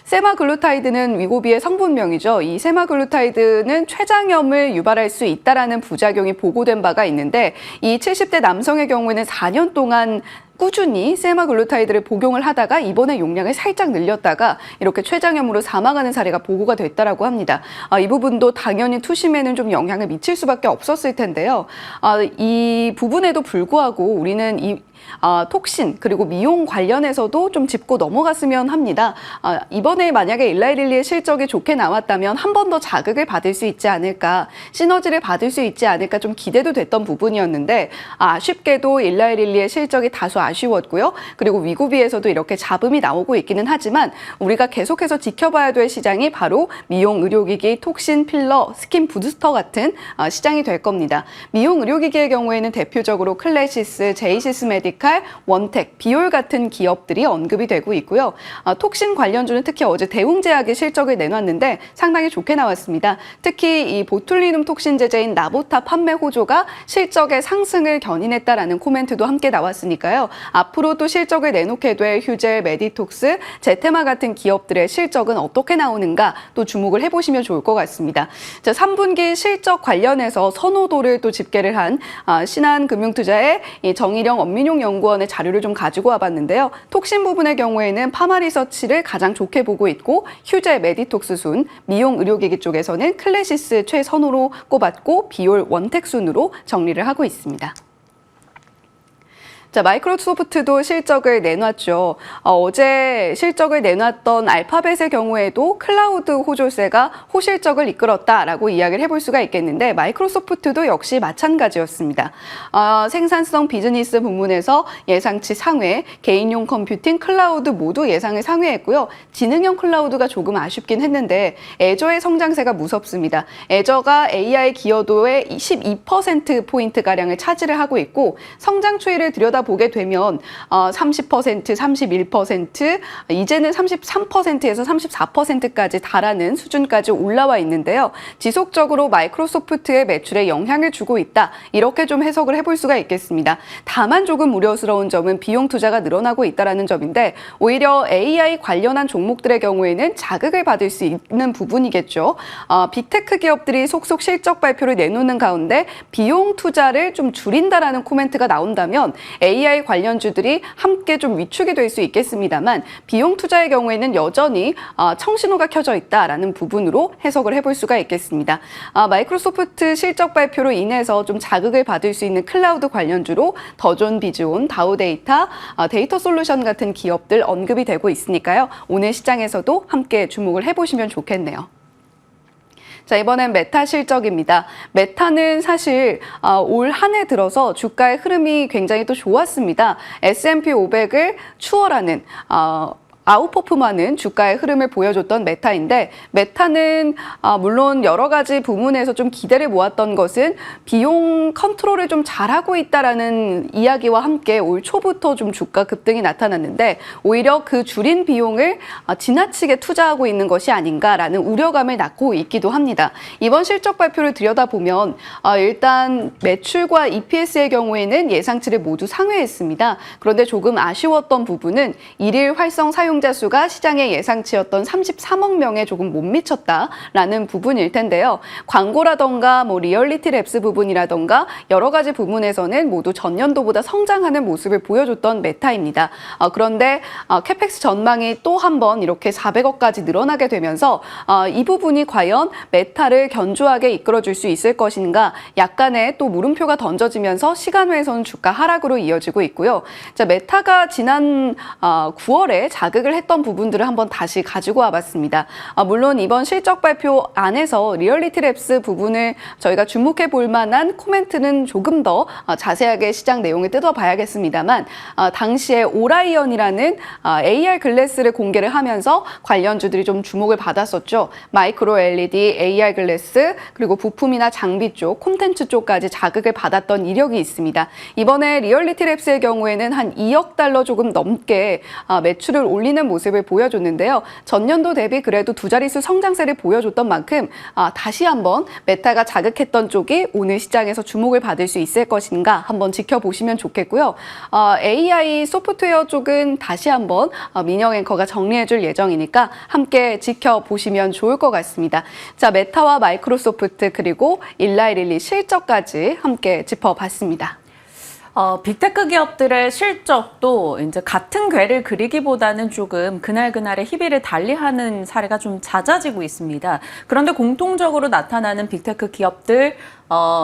Speaker 2: 세마글루타이드는 위고비의 성분명이죠. 이 세마글루타이드는 췌장염을 유발할 수 있다라는 부작용이 보고된 바가 있는데 이 70대 남성의 경우에는 4년 동안 꾸준히 세마글루타이드를 복용을 하다가 이번에 용량을 살짝 늘렸다가 이렇게 췌장염으로 사망하는 사례가 보고가 됐다라고 합니다. 이 부분도 당연히 투심에는 좀 영향을 미칠 수밖에 없었을 텐데요. 이 부분에도 불구하고 우리는 이 톡신 그리고 미용 관련해서도 좀 짚고 넘어갔으면 합니다. 이번에 만약에 일라이릴리의 실적이 좋게 나왔다면 한 번 더 자극을 받을 수 있지 않을까, 시너지를 받을 수 있지 않을까 좀 기대도 됐던 부분이었는데 아쉽게도 일라이릴리의 실적이 다소 아쉬웠고요. 그리고 위고비에서도 이렇게 잡음이 나오고 있기는 하지만 우리가 계속해서 지켜봐야 될 시장이 바로 미용 의료기기, 톡신, 필러, 스킨 부스터 같은 시장이 될 겁니다. 미용 의료기기의 경우에는 대표적으로 클래시스, 제이시스 메디칼, 원텍, 비올 같은 기업들이 언급이 되고 있고요. 톡신 관련주는 특히 어제 대웅제약이 실적을 내놨는데 상당히 좋게 나왔습니다. 특히 이 보툴리눔 톡신 제제인 나보타 판매 호조가 실적의 상승을 견인했다라는 코멘트도 함께 나왔으니까요. 앞으로 또 실적을 내놓게 될 휴젤, 메디톡스, 제테마 같은 기업들의 실적은 어떻게 나오는가 또 주목을 해보시면 좋을 것 같습니다. 자, 3분기 실적 관련해서 선호도를 또 집계를 한 신한금융투자의 정일영 엄민용 연구원의 자료를 좀 가지고 와봤는데요. 톡신 부분의 경우에는 파마리서치를 가장 좋게 보고 있고 휴젤, 메디톡스 순, 미용 의료기기 쪽에서는 클래시스 최선호로 꼽았고 비올, 원텍 순으로 정리를 하고 있습니다. 자, 마이크로소프트도 실적을 내놨죠. 어제 실적을 내놨던 알파벳의 경우에도 클라우드 호조세가 호실적을 이끌었다라고 이야기를 해볼 수가 있겠는데 마이크로소프트도 역시 마찬가지였습니다. 생산성 비즈니스 부문에서 예상치 상회, 개인용 컴퓨팅, 클라우드 모두 예상을 상회했고요. 지능형 클라우드가 조금 아쉽긴 했는데 애저의 성장세가 무섭습니다. 애저가 AI 기여도의 12%포인트가량을 차지를 하고 있고 성장 추이를 들여다보게 되면 30%, 31%, 이제는 33%에서 34%까지 달하는 수준까지 올라와 있는데요. 지속적으로 마이크로소프트의 매출에 영향을 주고 있다. 이렇게 좀 해석을 해볼 수가 있겠습니다. 다만 조금 우려스러운 점은 비용 투자가 늘어나고 있다는 점인데 오히려 AI 관련한 종목들의 경우에는 자극을 받을 수 있는 부분이겠죠. 빅테크 기업들이 속속 실적 발표를 내놓는 가운데 비용 투자를 좀 줄인다라는 코멘트가 나온다면 AI 관련주들이 함께 좀 위축이 될 수 있겠습니다만 비용 투자의 경우에는 여전히 청신호가 켜져 있다라는 부분으로 해석을 해볼 수가 있겠습니다. 마이크로소프트 실적 발표로 인해서 좀 자극을 받을 수 있는 클라우드 관련주로 더존 비즈온, 다우데이터, 데이터 솔루션 같은 기업들 언급이 되고 있으니까요. 오늘 시장에서도 함께 주목을 해보시면 좋겠네요. 자, 이번엔 메타 실적입니다. 메타는 사실 올 한 해 들어서 주가의 흐름이 굉장히 또 좋았습니다. S&P 500을 추월하는 아웃퍼폼하는 주가의 흐름을 보여줬던 메타인데 메타는 물론 여러 가지 부문에서 좀 기대를 모았던 것은 비용 컨트롤을 좀 잘하고 있다라는 이야기와 함께 올 초부터 좀 주가 급등이 나타났는데 오히려 그 줄인 비용을 지나치게 투자하고 있는 것이 아닌가라는 우려감을 낳고 있기도 합니다. 이번 실적 발표를 들여다보면 일단 매출과 EPS의 경우에는 예상치를 모두 상회했습니다. 그런데 조금 아쉬웠던 부분은 일일 활성 사용자 수가 시장의 예상치였던 33억 명에 조금 못 미쳤다라는 부분일 텐데요. 광고라던가 리얼리티 랩스 부분이라던가 여러 가지 부분에서는 모두 전년도보다 성장하는 모습을 보여줬던 메타입니다. 그런데 캐펙스 전망이 또 한 번 이렇게 400억까지 늘어나게 되면서 이 부분이 과연 메타를 견조하게 이끌어줄 수 있을 것인가 약간의 또 물음표가 던져지면서 시간외에서는 주가 하락으로 이어지고 있고요. 자, 메타가 지난 9월에 자극을 했던 부분들을 한번 다시 가지고 와봤습니다. 물론 이번 실적 발표 안에서 리얼리티 랩스 부분을 저희가 주목해 볼 만한 코멘트는 조금 더 자세하게 시장 내용을 뜯어봐야겠습니다만 당시에 오라이언이라는 AR 글래스를 공개를 하면서 관련주들이 좀 주목을 받았었죠. 마이크로 LED, AR 글래스, 그리고 부품이나 장비 쪽, 콘텐츠 쪽까지 자극을 받았던 이력이 있습니다. 이번에 리얼리티 랩스의 경우에는 한 2억 달러 조금 넘게 매출을 올리는 모습을 보여줬는데요. 전년도 대비 그래도 두 자릿수 성장세를 보여줬던 만큼 다시 한번 메타가 자극했던 쪽이 오늘 시장에서 주목을 받을 수 있을 것인가 한번 지켜보시면 좋겠고요. AI 소프트웨어 쪽은 다시 한번 민영 앵커가 정리해줄 예정이니까 함께 지켜보시면 좋을 것 같습니다. 자, 메타와 마이크로소프트 그리고 일라이릴리 실적까지 함께 짚어봤습니다.
Speaker 1: 빅테크 기업들의 실적도 이제 같은 궤를 그리기보다는 조금 그날그날의 희비를 달리하는 사례가 좀 잦아지고 있습니다. 그런데 공통적으로 나타나는 빅테크 기업들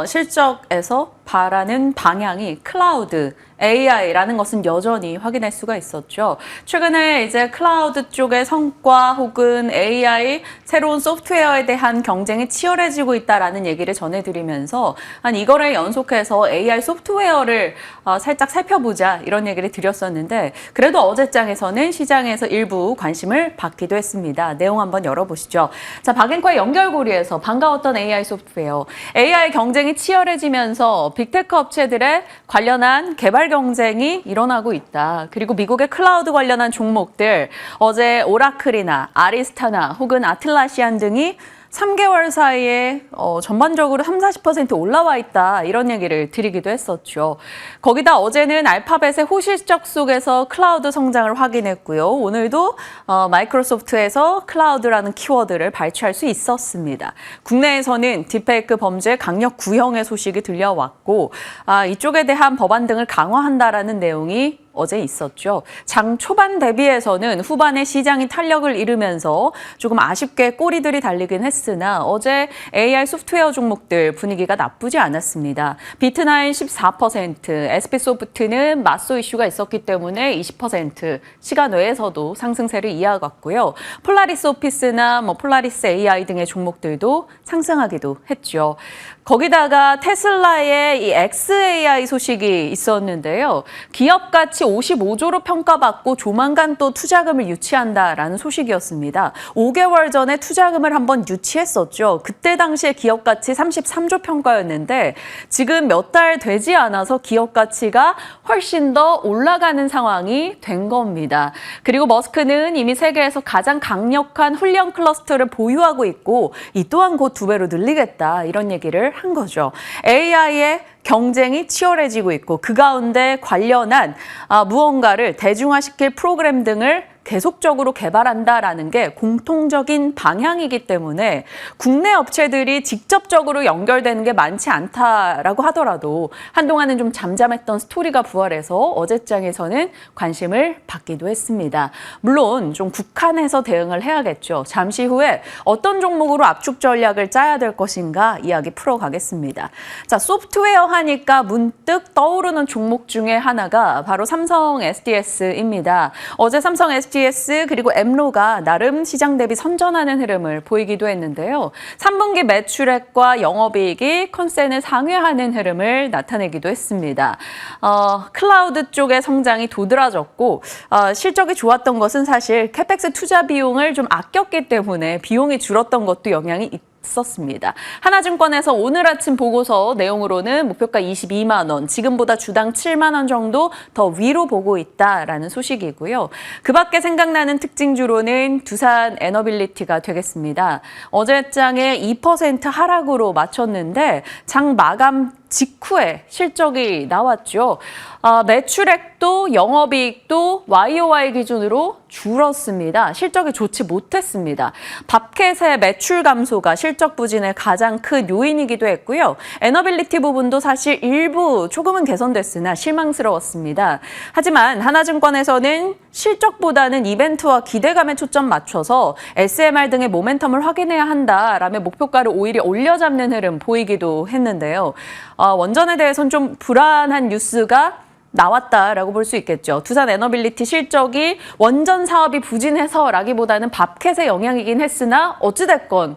Speaker 1: 실적에서 바라는 방향이 클라우드, AI라는 것은 여전히 확인할 수가 있었죠. 최근에 이제 클라우드 쪽의 성과 혹은 AI 새로운 소프트웨어에 대한 경쟁이 치열해지고 있다라는 얘기를 전해드리면서 한 이거를 연속해서 AI 소프트웨어를 살짝 살펴보자 이런 얘기를 드렸었는데 그래도 어제장에서는 시장에서 일부 관심을 받기도 했습니다. 내용 한번 열어보시죠. 자, 박앵커의 연결고리에서 반가웠던 AI 소프트웨어. AI 경쟁이 치열해지면서 빅테크 업체들의 관련한 개발 경쟁이 일어나고 있다. 그리고 미국의 클라우드 관련한 종목들 어제 오라클이나 아리스타나 혹은 아틀라시안 등이 3개월 사이에 전반적으로 30-40% 올라와 있다 이런 얘기를 드리기도 했었죠. 거기다 어제는 알파벳의 호실적 속에서 클라우드 성장을 확인했고요. 오늘도 마이크로소프트에서 클라우드라는 키워드를 발췌할 수 있었습니다. 국내에서는 딥페이크 범죄 강력 구형의 소식이 들려왔고 이쪽에 대한 법안 등을 강화한다라는 내용이 어제 있었죠. 장 초반 대비해서는 후반에 시장이 탄력을 잃으면서 조금 아쉽게 꼬리들이 달리긴 했으나 어제 AI 소프트웨어 종목들 분위기가 나쁘지 않았습니다. 비트나인 14%, SP소프트는 맞소 이슈가 있었기 때문에 20% 시간 외에서도 상승세를 이어갔고요. 폴라리스 오피스나 폴라리스 AI 등의 종목들도 상승하기도 했죠. 거기다가 테슬라의 이 XAI 소식이 있었는데요. 기업 가치 55조로 평가받고 조만간 또 투자금을 유치한다라는 소식이었습니다. 5개월 전에 투자금을 한번 유치했었죠. 그때 당시에 기업 가치 33조 평가였는데 지금 몇 달 되지 않아서 기업 가치가 훨씬 더 올라가는 상황이 된 겁니다. 그리고 머스크는 이미 세계에서 가장 강력한 훈련 클러스터를 보유하고 있고 이 또한 곧 2배로 늘리겠다 이런 얘기를 한 거죠. AI의 경쟁이 치열해지고 있고 그 가운데 관련한 무언가를 대중화시킬 프로그램 등을 계속적으로 개발한다라는 게 공통적인 방향이기 때문에 국내 업체들이 직접적으로 연결되는 게 많지 않다라고 하더라도 한동안은 좀 잠잠했던 스토리가 부활해서 어제장에서는 관심을 받기도 했습니다. 물론 좀 국한해서 대응을 해야겠죠. 잠시 후에 어떤 종목으로 압축 전략을 짜야 될 것인가 이야기 풀어가겠습니다. 자, 소프트웨어 하니까 문득 떠오르는 종목 중에 하나가 바로 삼성 SDS입니다. 어제 삼성 SDS 그리고 엠로가 나름 시장 대비 선전하는 흐름을 보이기도 했는데요. 3분기 매출액과 영업이익이 컨센을 상회하는 흐름을 나타내기도 했습니다. 클라우드 쪽의 성장이 도드라졌고 실적이 좋았던 것은 사실 캐펙스 투자 비용을 좀 아꼈기 때문에 비용이 줄었던 것도 영향이 있었습니다. 하나증권에서 오늘 아침 보고서 내용으로는 목표가 22만 원, 지금보다 주당 7만 원 정도 더 위로 보고 있다라는 소식이고요. 그 밖에 생각나는 특징주로는 두산 에너빌리티가 되겠습니다. 어제장에 2% 하락으로 마쳤는데 장 마감 직후에 실적이 나왔죠. 매출액도 영업이익도 YOY 기준으로 줄었습니다. 실적이 좋지 못했습니다. 밥캣의 매출 감소가 실적 부진의 가장 큰 요인이기도 했고요. 에너빌리티 부분도 사실 일부 조금은 개선됐으나 실망스러웠습니다. 하지만 하나증권에서는 실적보다는 이벤트와 기대감에 초점 맞춰서 SMR 등의 모멘텀을 확인해야 한다라며 목표가를 오히려 올려잡는 흐름 보이기도 했는데요. 원전에 대해서는 좀 불안한 뉴스가 나왔다라고 볼 수 있겠죠. 두산 에너빌리티 실적이 원전 사업이 부진해서라기보다는 밥캣의 영향이긴 했으나 어찌됐건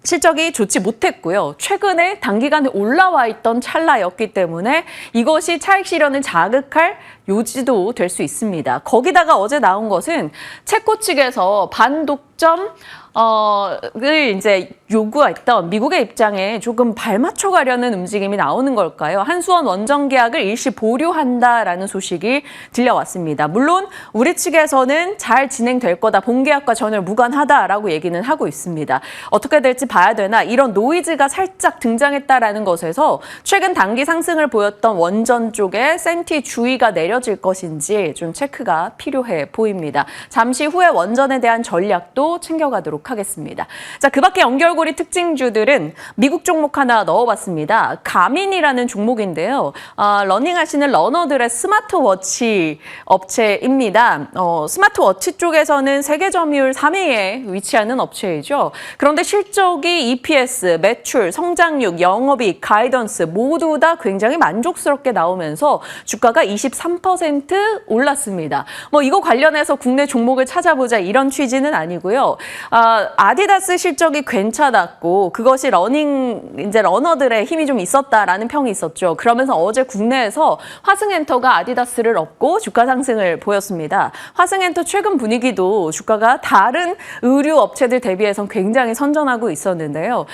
Speaker 1: 실적이 좋지 못했고요. 최근에 단기간에 올라와 있던 찰나였기 때문에 이것이 차익 실현을 자극할 요지도 될 수 있습니다. 거기다가 어제 나온 것은 체코 측에서 반독점 을 이제 요구했던 미국의 입장에 조금 발맞춰 가려는 움직임이 나오는 걸까요? 한수원 원전 계약을 일시 보류한다라는 소식이 들려왔습니다. 물론 우리 측에서는 잘 진행될 거다, 본계약과 전혀 무관하다라고 얘기는 하고 있습니다. 어떻게 될지 봐야 되나 이런 노이즈가 살짝 등장했다라는 것에서 최근 단기 상승을 보였던 원전 쪽에 센티 주의가 내려질 것인지 좀 체크가 필요해 보입니다. 잠시 후에 원전에 대한 전략도 챙겨가도록 보도록 하겠습니다. 자, 그 밖에 연결고리 특징주들은 미국 종목 하나 넣어봤습니다. 가민이라는 종목인데요. 러닝하시는 러너들의 스마트워치 업체입니다. 스마트워치 쪽에서는 세계 점유율 3위에 위치하는 업체이죠. 그런데 실적이 EPS, 매출, 성장률, 영업이익, 가이던스 모두 다 굉장히 만족스럽게 나오면서 주가가 23% 올랐습니다. 이거 관련해서 국내 종목을 찾아보자 이런 취지는 아니고요. 아디다스 실적이 괜찮았고 그것이 러너들의 힘이 좀 있었다라는 평이 있었죠. 그러면서 어제 국내에서 화승엔터가 아디다스를 업고 주가 상승을 보였습니다. 화승엔터 최근 분위기도 주가가 다른 의류 업체들 대비해서 굉장히 선전하고 있었는데요.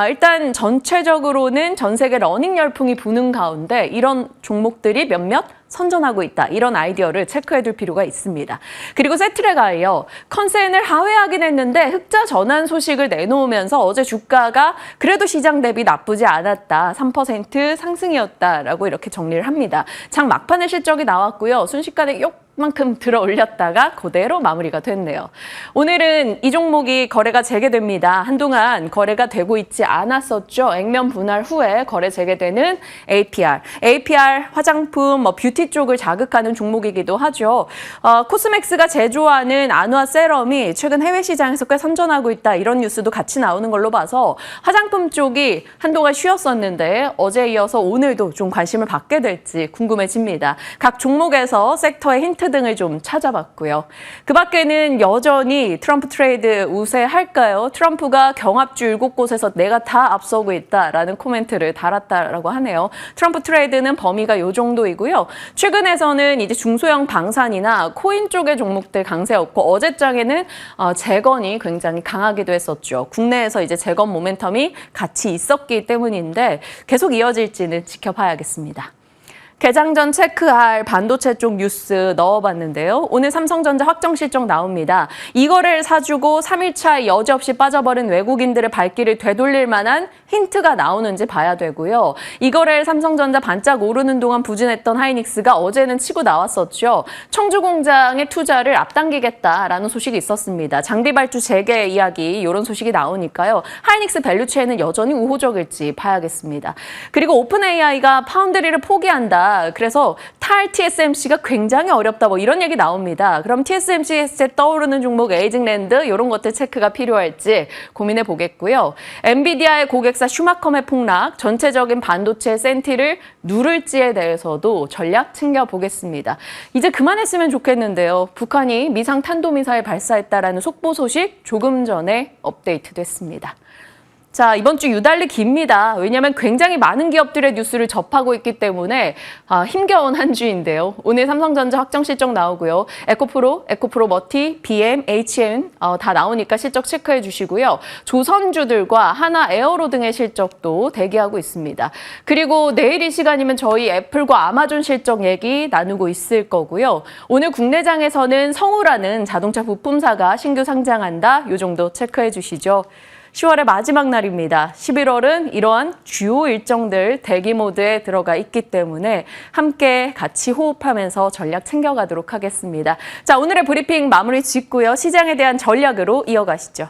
Speaker 1: 일단 전체적으로는 전 세계 러닝 열풍이 부는 가운데 이런 종목들이 몇몇 선전하고 있다. 이런 아이디어를 체크해둘 필요가 있습니다. 그리고 세트레가이어 컨센을 하회하긴 했는데 흑자 전환 소식을 내놓으면서 어제 주가가 그래도 시장 대비 나쁘지 않았다. 3% 상승이었다라고 이렇게 정리를 합니다. 장 막판에 실적이 나왔고요. 순식간에 만큼 들어 올렸다가 그대로 마무리가 됐네요. 오늘은 이 종목이 거래가 재개됩니다. 한동안 거래가 되고 있지 않았었죠. 액면 분할 후에 거래 재개되는 APR. APR 화장품, 뷰티 쪽을 자극하는 종목이기도 하죠. 코스맥스가 제조하는 안화 세럼이 최근 해외 시장에서 꽤 선전하고 있다. 이런 뉴스도 같이 나오는 걸로 봐서 화장품 쪽이 한동안 쉬었었는데 어제 이어서 오늘도 좀 관심을 받게 될지 궁금해집니다. 각 종목에서 섹터의 힌트 등을 좀 찾아봤고요. 그 밖에는 여전히 트럼프 트레이드 우세할까요? 트럼프가 경합주 7곳에서 내가 다 앞서고 있다라는 코멘트를 달았다라고 하네요. 트럼프 트레이드는 범위가 요 정도이고요. 최근에서는 이제 중소형 방산이나 코인 쪽의 종목들 강세였고 어제장에는 재건이 굉장히 강하기도 했었죠. 국내에서 이제 재건 모멘텀이 같이 있었기 때문인데 계속 이어질지는 지켜봐야겠습니다. 개장 전 체크할 반도체 쪽 뉴스 넣어봤는데요. 오늘 삼성전자 확정 실적 나옵니다. 이거를 사주고 3일차에 여지없이 빠져버린 외국인들의 발길을 되돌릴 만한 힌트가 나오는지 봐야 되고요. 이거를 삼성전자 반짝 오르는 동안 부진했던 하이닉스가 어제는 치고 나왔었죠. 청주 공장의 투자를 앞당기겠다라는 소식이 있었습니다. 장비 발주 재개 이야기 이런 소식이 나오니까요. 하이닉스 밸류체는 여전히 우호적일지 봐야겠습니다. 그리고 오픈 AI가 파운드리를 포기한다. 그래서 탈 TSMC가 굉장히 어렵다 이런 얘기 나옵니다. 그럼 TSMC에 떠오르는 종목 에이징랜드 이런 것들 체크가 필요할지 고민해 보겠고요. 엔비디아의 고객사 슈마컴의 폭락, 전체적인 반도체 센티를 누를지에 대해서도 전략 챙겨보겠습니다. 이제 그만했으면 좋겠는데요. 북한이 미상 탄도미사일 발사했다라는 속보 소식 조금 전에 업데이트됐습니다. 자, 이번 주 유달리 깁니다. 왜냐하면 굉장히 많은 기업들의 뉴스를 접하고 있기 때문에 힘겨운 한 주인데요. 오늘 삼성전자 확정 실적 나오고요. 에코프로 머티, BM, HM 다 나오니까 실적 체크해 주시고요. 조선주들과 하나 에어로 등의 실적도 대기하고 있습니다. 그리고 내일 이 시간이면 저희 애플과 아마존 실적 얘기 나누고 있을 거고요. 오늘 국내장에서는 성우라는 자동차 부품사가 신규 상장한다. 이 정도 체크해 주시죠. 10월의 마지막 날입니다. 11월은 이러한 주요 일정들 대기 모드에 들어가 있기 때문에 함께 같이 호흡하면서 전략 챙겨가도록 하겠습니다. 자, 오늘의 브리핑 마무리 짓고요. 시장에 대한 전략으로 이어가시죠.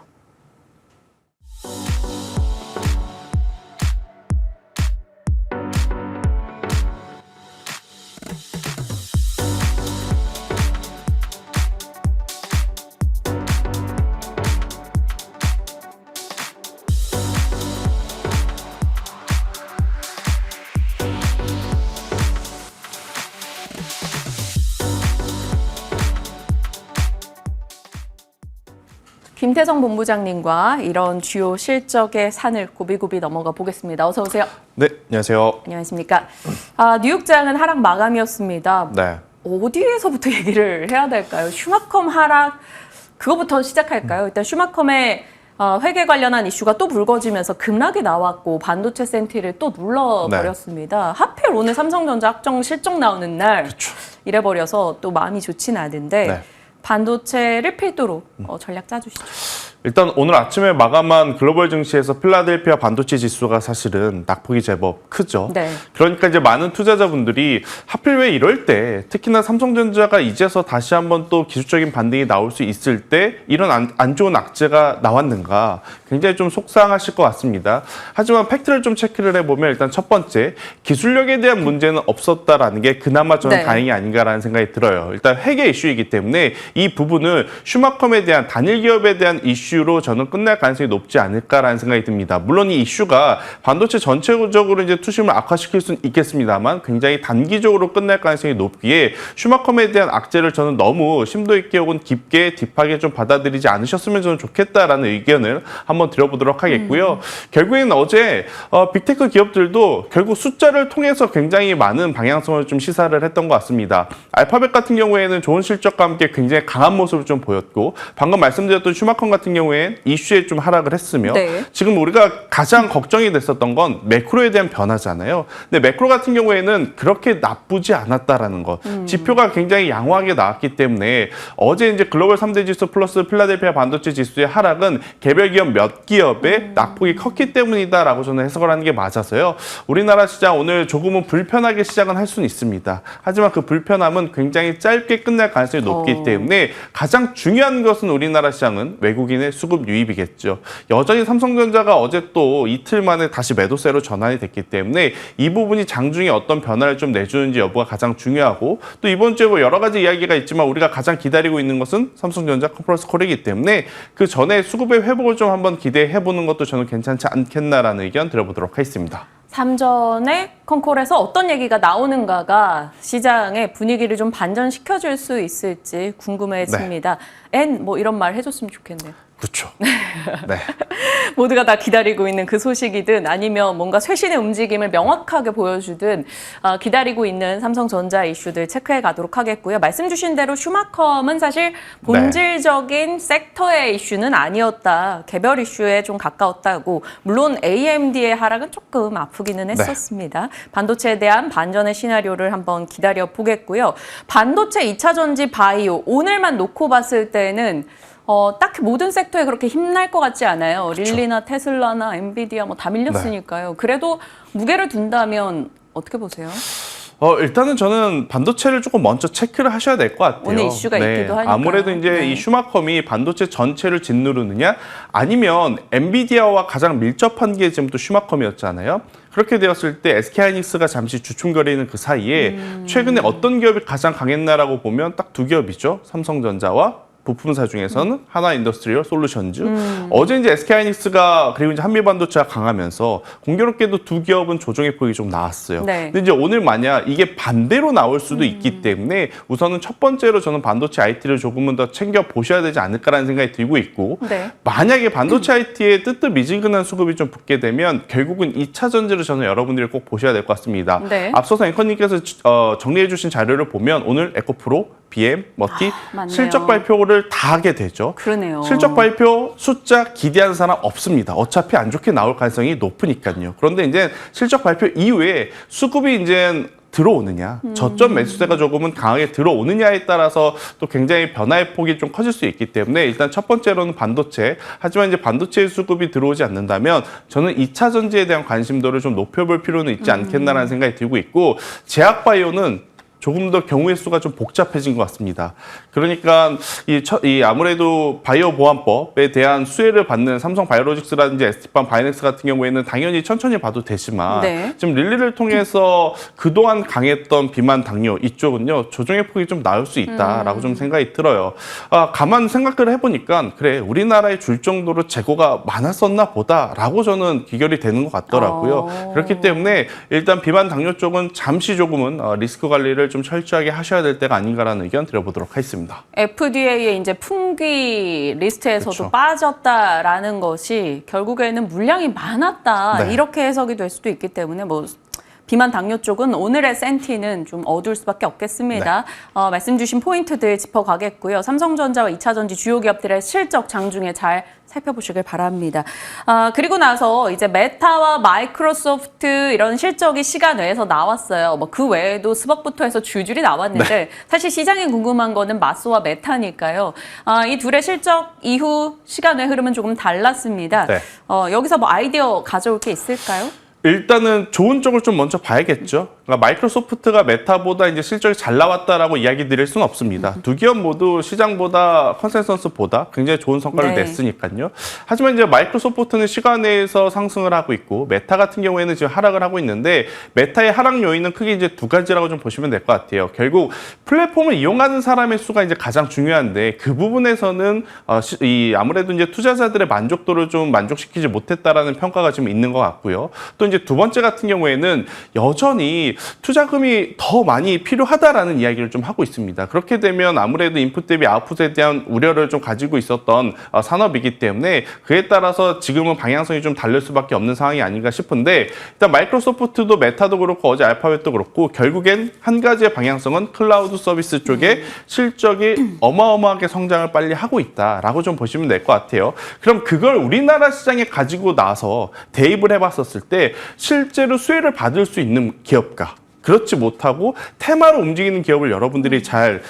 Speaker 1: 김태성 본부장님과 이런 주요 실적의 산을 고비고비 넘어가 보겠습니다. 어서 오세요.
Speaker 3: 네, 안녕하세요.
Speaker 1: 안녕하십니까. 뉴욕장은 하락 마감이었습니다.
Speaker 3: 네.
Speaker 1: 어디에서부터 얘기를 해야 될까요? 슈마컴 하락, 그거부터 시작할까요? 일단 슈마컴의 회계 관련한 이슈가 또 불거지면서 급락이 나왔고 반도체 센티를 또 눌러버렸습니다. 네. 하필 오늘 삼성전자 확정 실적 나오는 날 그렇죠. 이래버려서 또 마음이 좋지는 않은데 네. 반도체를 필두로 전략 짜주시죠.
Speaker 3: 일단 오늘 아침에 마감한 글로벌 증시에서 필라델피아 반도체 지수가 사실은 낙폭이 제법 크죠.
Speaker 1: 네.
Speaker 3: 그러니까 이제 많은 투자자분들이 하필 왜 이럴 때 특히나 삼성전자가 이제서 다시 한번 또 기술적인 반등이 나올 수 있을 때 이런 안 좋은 악재가 나왔는가 굉장히 좀 속상하실 것 같습니다. 하지만 팩트를 좀 체크를 해보면 일단 첫 번째 기술력에 대한 문제는 없었다라는 게 그나마 저는
Speaker 1: 네.
Speaker 3: 다행이 아닌가라는 생각이 들어요. 일단 회계 이슈이기 때문에 이 부분을 슈마컴에 대한 단일 기업에 대한 이슈로 저는 끝날 가능성이 높지 않을까라는 생각이 듭니다. 물론 이 이슈가 반도체 전체적으로 이제 투심을 악화시킬 수는 있겠습니다만 굉장히 단기적으로 끝날 가능성이 높기에 슈마컴에 대한 악재를 저는 너무 심도 있게 혹은 깊게 딥하게 좀 받아들이지 않으셨으면 저는 좋겠다라는 의견을 한번 드려보도록 하겠고요. 결국에는 어제 빅테크 기업들도 결국 숫자를 통해서 굉장히 많은 방향성을 좀 시사를 했던 것 같습니다. 알파벳 같은 경우에는 좋은 실적과 함께 굉장히 강한 모습을 좀 보였고 방금 말씀드렸던 슈마컴 같은 경우엔 이슈에 좀 하락을 했으며
Speaker 1: 네.
Speaker 3: 지금 우리가 가장 걱정이 됐었던 건 매크로에 대한 변화잖아요. 근데 매크로 같은 경우에는 그렇게 나쁘지 않았다라는 것. 지표가 굉장히 양호하게 나왔기 때문에 어제 이제 글로벌 3대 지수 플러스 필라델피아 반도체 지수의 하락은 개별 기업 몇 기업의 낙폭이 컸기 때문이다라고 저는 해석을 하는 게 맞아서요. 우리나라 시장 오늘 조금은 불편하게 시작은 할 수는 있습니다. 하지만 그 불편함은 굉장히 짧게 끝날 가능성이 높기 때문에 가장 중요한 것은 우리나라 시장은 외국인의 수급 유입이겠죠. 여전히 삼성전자가 어제 또 이틀 만에 다시 매도세로 전환이 됐기 때문에 이 부분이 장중에 어떤 변화를 좀 내주는지 여부가 가장 중요하고 또 이번 주에 뭐 여러 가지 이야기가 있지만 우리가 가장 기다리고 있는 것은 삼성전자 컨퍼런스 콜이기 때문에 그 전에 수급의 회복을 좀 한번 기대해보는 것도 저는 괜찮지 않겠나라는 의견 드려보도록 하겠습니다.
Speaker 1: 삼전의 컨콜에서 어떤 얘기가 나오는가가 시장의 분위기를 좀 반전시켜줄 수 있을지 궁금해집니다. 뭐 이런 말 해줬으면 좋겠네요.
Speaker 3: 그렇죠. 네.
Speaker 1: 모두가 다 기다리고 있는 그 소식이든 아니면 뭔가 쇄신의 움직임을 명확하게 보여주든 기다리고 있는 삼성전자 이슈들 체크해 가도록 하겠고요. 말씀 주신 대로 슈마컴은 사실 본질적인 섹터의 이슈는 아니었다. 개별 이슈에 좀 가까웠다고. 물론 AMD의 하락은 조금 아프기는 했었습니다. 반도체에 대한 반전의 시나리오를 한번 기다려 보겠고요. 반도체 2차 전지 바이오 오늘만 놓고 봤을 때는 딱히 모든 섹터에 그렇게 힘날 것 같지 않아요. 그렇죠. 릴리나 테슬라나 엔비디아 뭐 다 밀렸으니까요. 그래도 무게를 둔다면 어떻게 보세요?
Speaker 3: 일단은 저는 반도체를 조금 먼저 체크를 하셔야 될 것 같아요.
Speaker 1: 오늘 이슈가 있기도 하니까.
Speaker 3: 아무래도 이제 이 슈마컴이 반도체 전체를 짓누르느냐 아니면 엔비디아와 가장 밀접한 게 지금 또 슈마컴이었잖아요. 그렇게 되었을 때 SK하이닉스가 잠시 주춤거리는 그 사이에 최근에 어떤 기업이 가장 강했나라고 보면 딱 두 기업이죠. 삼성전자와 부품사 중에서는 하나인더스트리얼 솔루션즈. 어제 이제 SK하이닉스가 그리고 이제 한미반도체가 강하면서 공교롭게도 두 기업은 조정의 폭이 좀 나왔어요.
Speaker 1: 네.
Speaker 3: 근데 이제 오늘 만약 이게 반대로 나올 수도 있기 때문에 우선은 첫 번째로 저는 반도체 IT를 조금은 더 챙겨 보셔야 되지 않을까라는 생각이 들고 있고 만약에 반도체 IT에 뜨뜻미지근한 수급이 좀 붙게 되면 결국은 2차 전지를 저는 여러분들이 꼭 보셔야 될 것 같습니다. 앞서서 앵커님께서 정리해 주신 자료를 보면 오늘 에코프로, BM, 머티 실적 발표를 다 하게 되죠.
Speaker 1: 그러네요.
Speaker 3: 실적 발표 숫자 기대하는 사람 없습니다. 어차피 안 좋게 나올 가능성이 높으니까요. 그런데 이제 실적 발표 이후에 수급이 이제 들어오느냐, 저점 매수세가 조금은 강하게 들어오느냐에 따라서 또 굉장히 변화의 폭이 좀 커질 수 있기 때문에 일단 첫 번째로는 반도체. 하지만 이제 반도체의 수급이 들어오지 않는다면 저는 2차 전지에 대한 관심도를 좀 높여볼 필요는 있지 않겠나라는 생각이 들고 있고 제약바이오는 조금 더 경우의 수가 좀 복잡해진 것 같습니다. 그러니까 이 아무래도 바이오 보안법에 대한 수혜를 받는 삼성 바이오로직스라든지 ST팜, 바이넥스 같은 경우에는 당연히 천천히 봐도 되지만 지금 릴리를 통해서 그동안 강했던 비만 당뇨 이쪽은요 조정의 폭이 좀 나올 수 있다라고 좀 생각이 들어요. 가만 생각을 해보니까 그래 우리나라에 줄 정도로 재고가 많았었나 보다라고 저는 귀결이 되는 것 같더라고요. 그렇기 때문에 일단 비만 당뇨 쪽은 잠시 조금은 리스크 관리를 좀 철저하게 하셔야 될 때가 아닌가라는 의견 드려보도록 하겠습니다.
Speaker 1: FDA의 이제 품귀 리스트에서도 빠졌다라는 것이 결국에는 물량이 많았다 이렇게 해석이 될 수도 있기 때문에 뭐 비만 당뇨 쪽은 오늘의 센티는 좀 어두울 수밖에 없겠습니다. 말씀 주신 포인트들 짚어가겠고요. 삼성전자와 2차전지 주요 기업들의 실적 장중에 잘 살펴보시길 바랍니다. 그리고 나서 이제 메타와 마이크로소프트 이런 실적이 시간 외에서 나왔어요. 뭐 그 외에도 스벅부터 해서 줄줄이 나왔는데 사실 시장이 궁금한 거는 마소와 메타니까요. 이 둘의 실적 이후 시간의 흐름은 조금 달랐습니다.
Speaker 3: 네.
Speaker 1: 여기서 뭐 아이디어 가져올 게 있을까요?
Speaker 3: 일단은 좋은 쪽을 좀 먼저 봐야겠죠. 그러니까 마이크로소프트가 메타보다 이제 실적이 잘 나왔다라고 이야기 드릴 수는 없습니다. 두 기업 모두 시장보다 컨센서스보다 굉장히 좋은 성과를
Speaker 1: 네.
Speaker 3: 냈으니까요. 하지만 이제 마이크로소프트는 시간 내에서 상승을 하고 있고 메타 같은 경우에는 지금 하락을 하고 있는데 메타의 하락 요인은 크게 이제 두 가지라고 좀 보시면 될 것 같아요. 결국 플랫폼을 이용하는 사람의 수가 이제 가장 중요한데 그 부분에서는 아무래도 이제 투자자들의 만족도를 좀 만족시키지 못했다라는 평가가 지금 있는 것 같고요. 또 이제 두 번째 같은 경우에는 여전히 투자금이 더 많이 필요하다라는 이야기를 좀 하고 있습니다. 그렇게 되면 아무래도 인풋 대비 아웃풋에 대한 우려를 좀 가지고 있었던 산업이기 때문에 그에 따라서 지금은 방향성이 좀 다를 수밖에 없는 상황이 아닌가 싶은데 일단 마이크로소프트도 메타도 그렇고 어제 알파벳도 그렇고 결국엔 한 가지의 방향성은 클라우드 서비스 쪽에 실적이 어마어마하게 성장을 빨리 하고 있다라고 좀 보시면 될 것 같아요. 그럼 그걸 우리나라 시장에 가지고 나서 대입을 해봤었을 때 실제로 수혜를 받을 수 있는 기업가 그렇지 못하고 테마로 움직이는 기업을 여러분들이 잘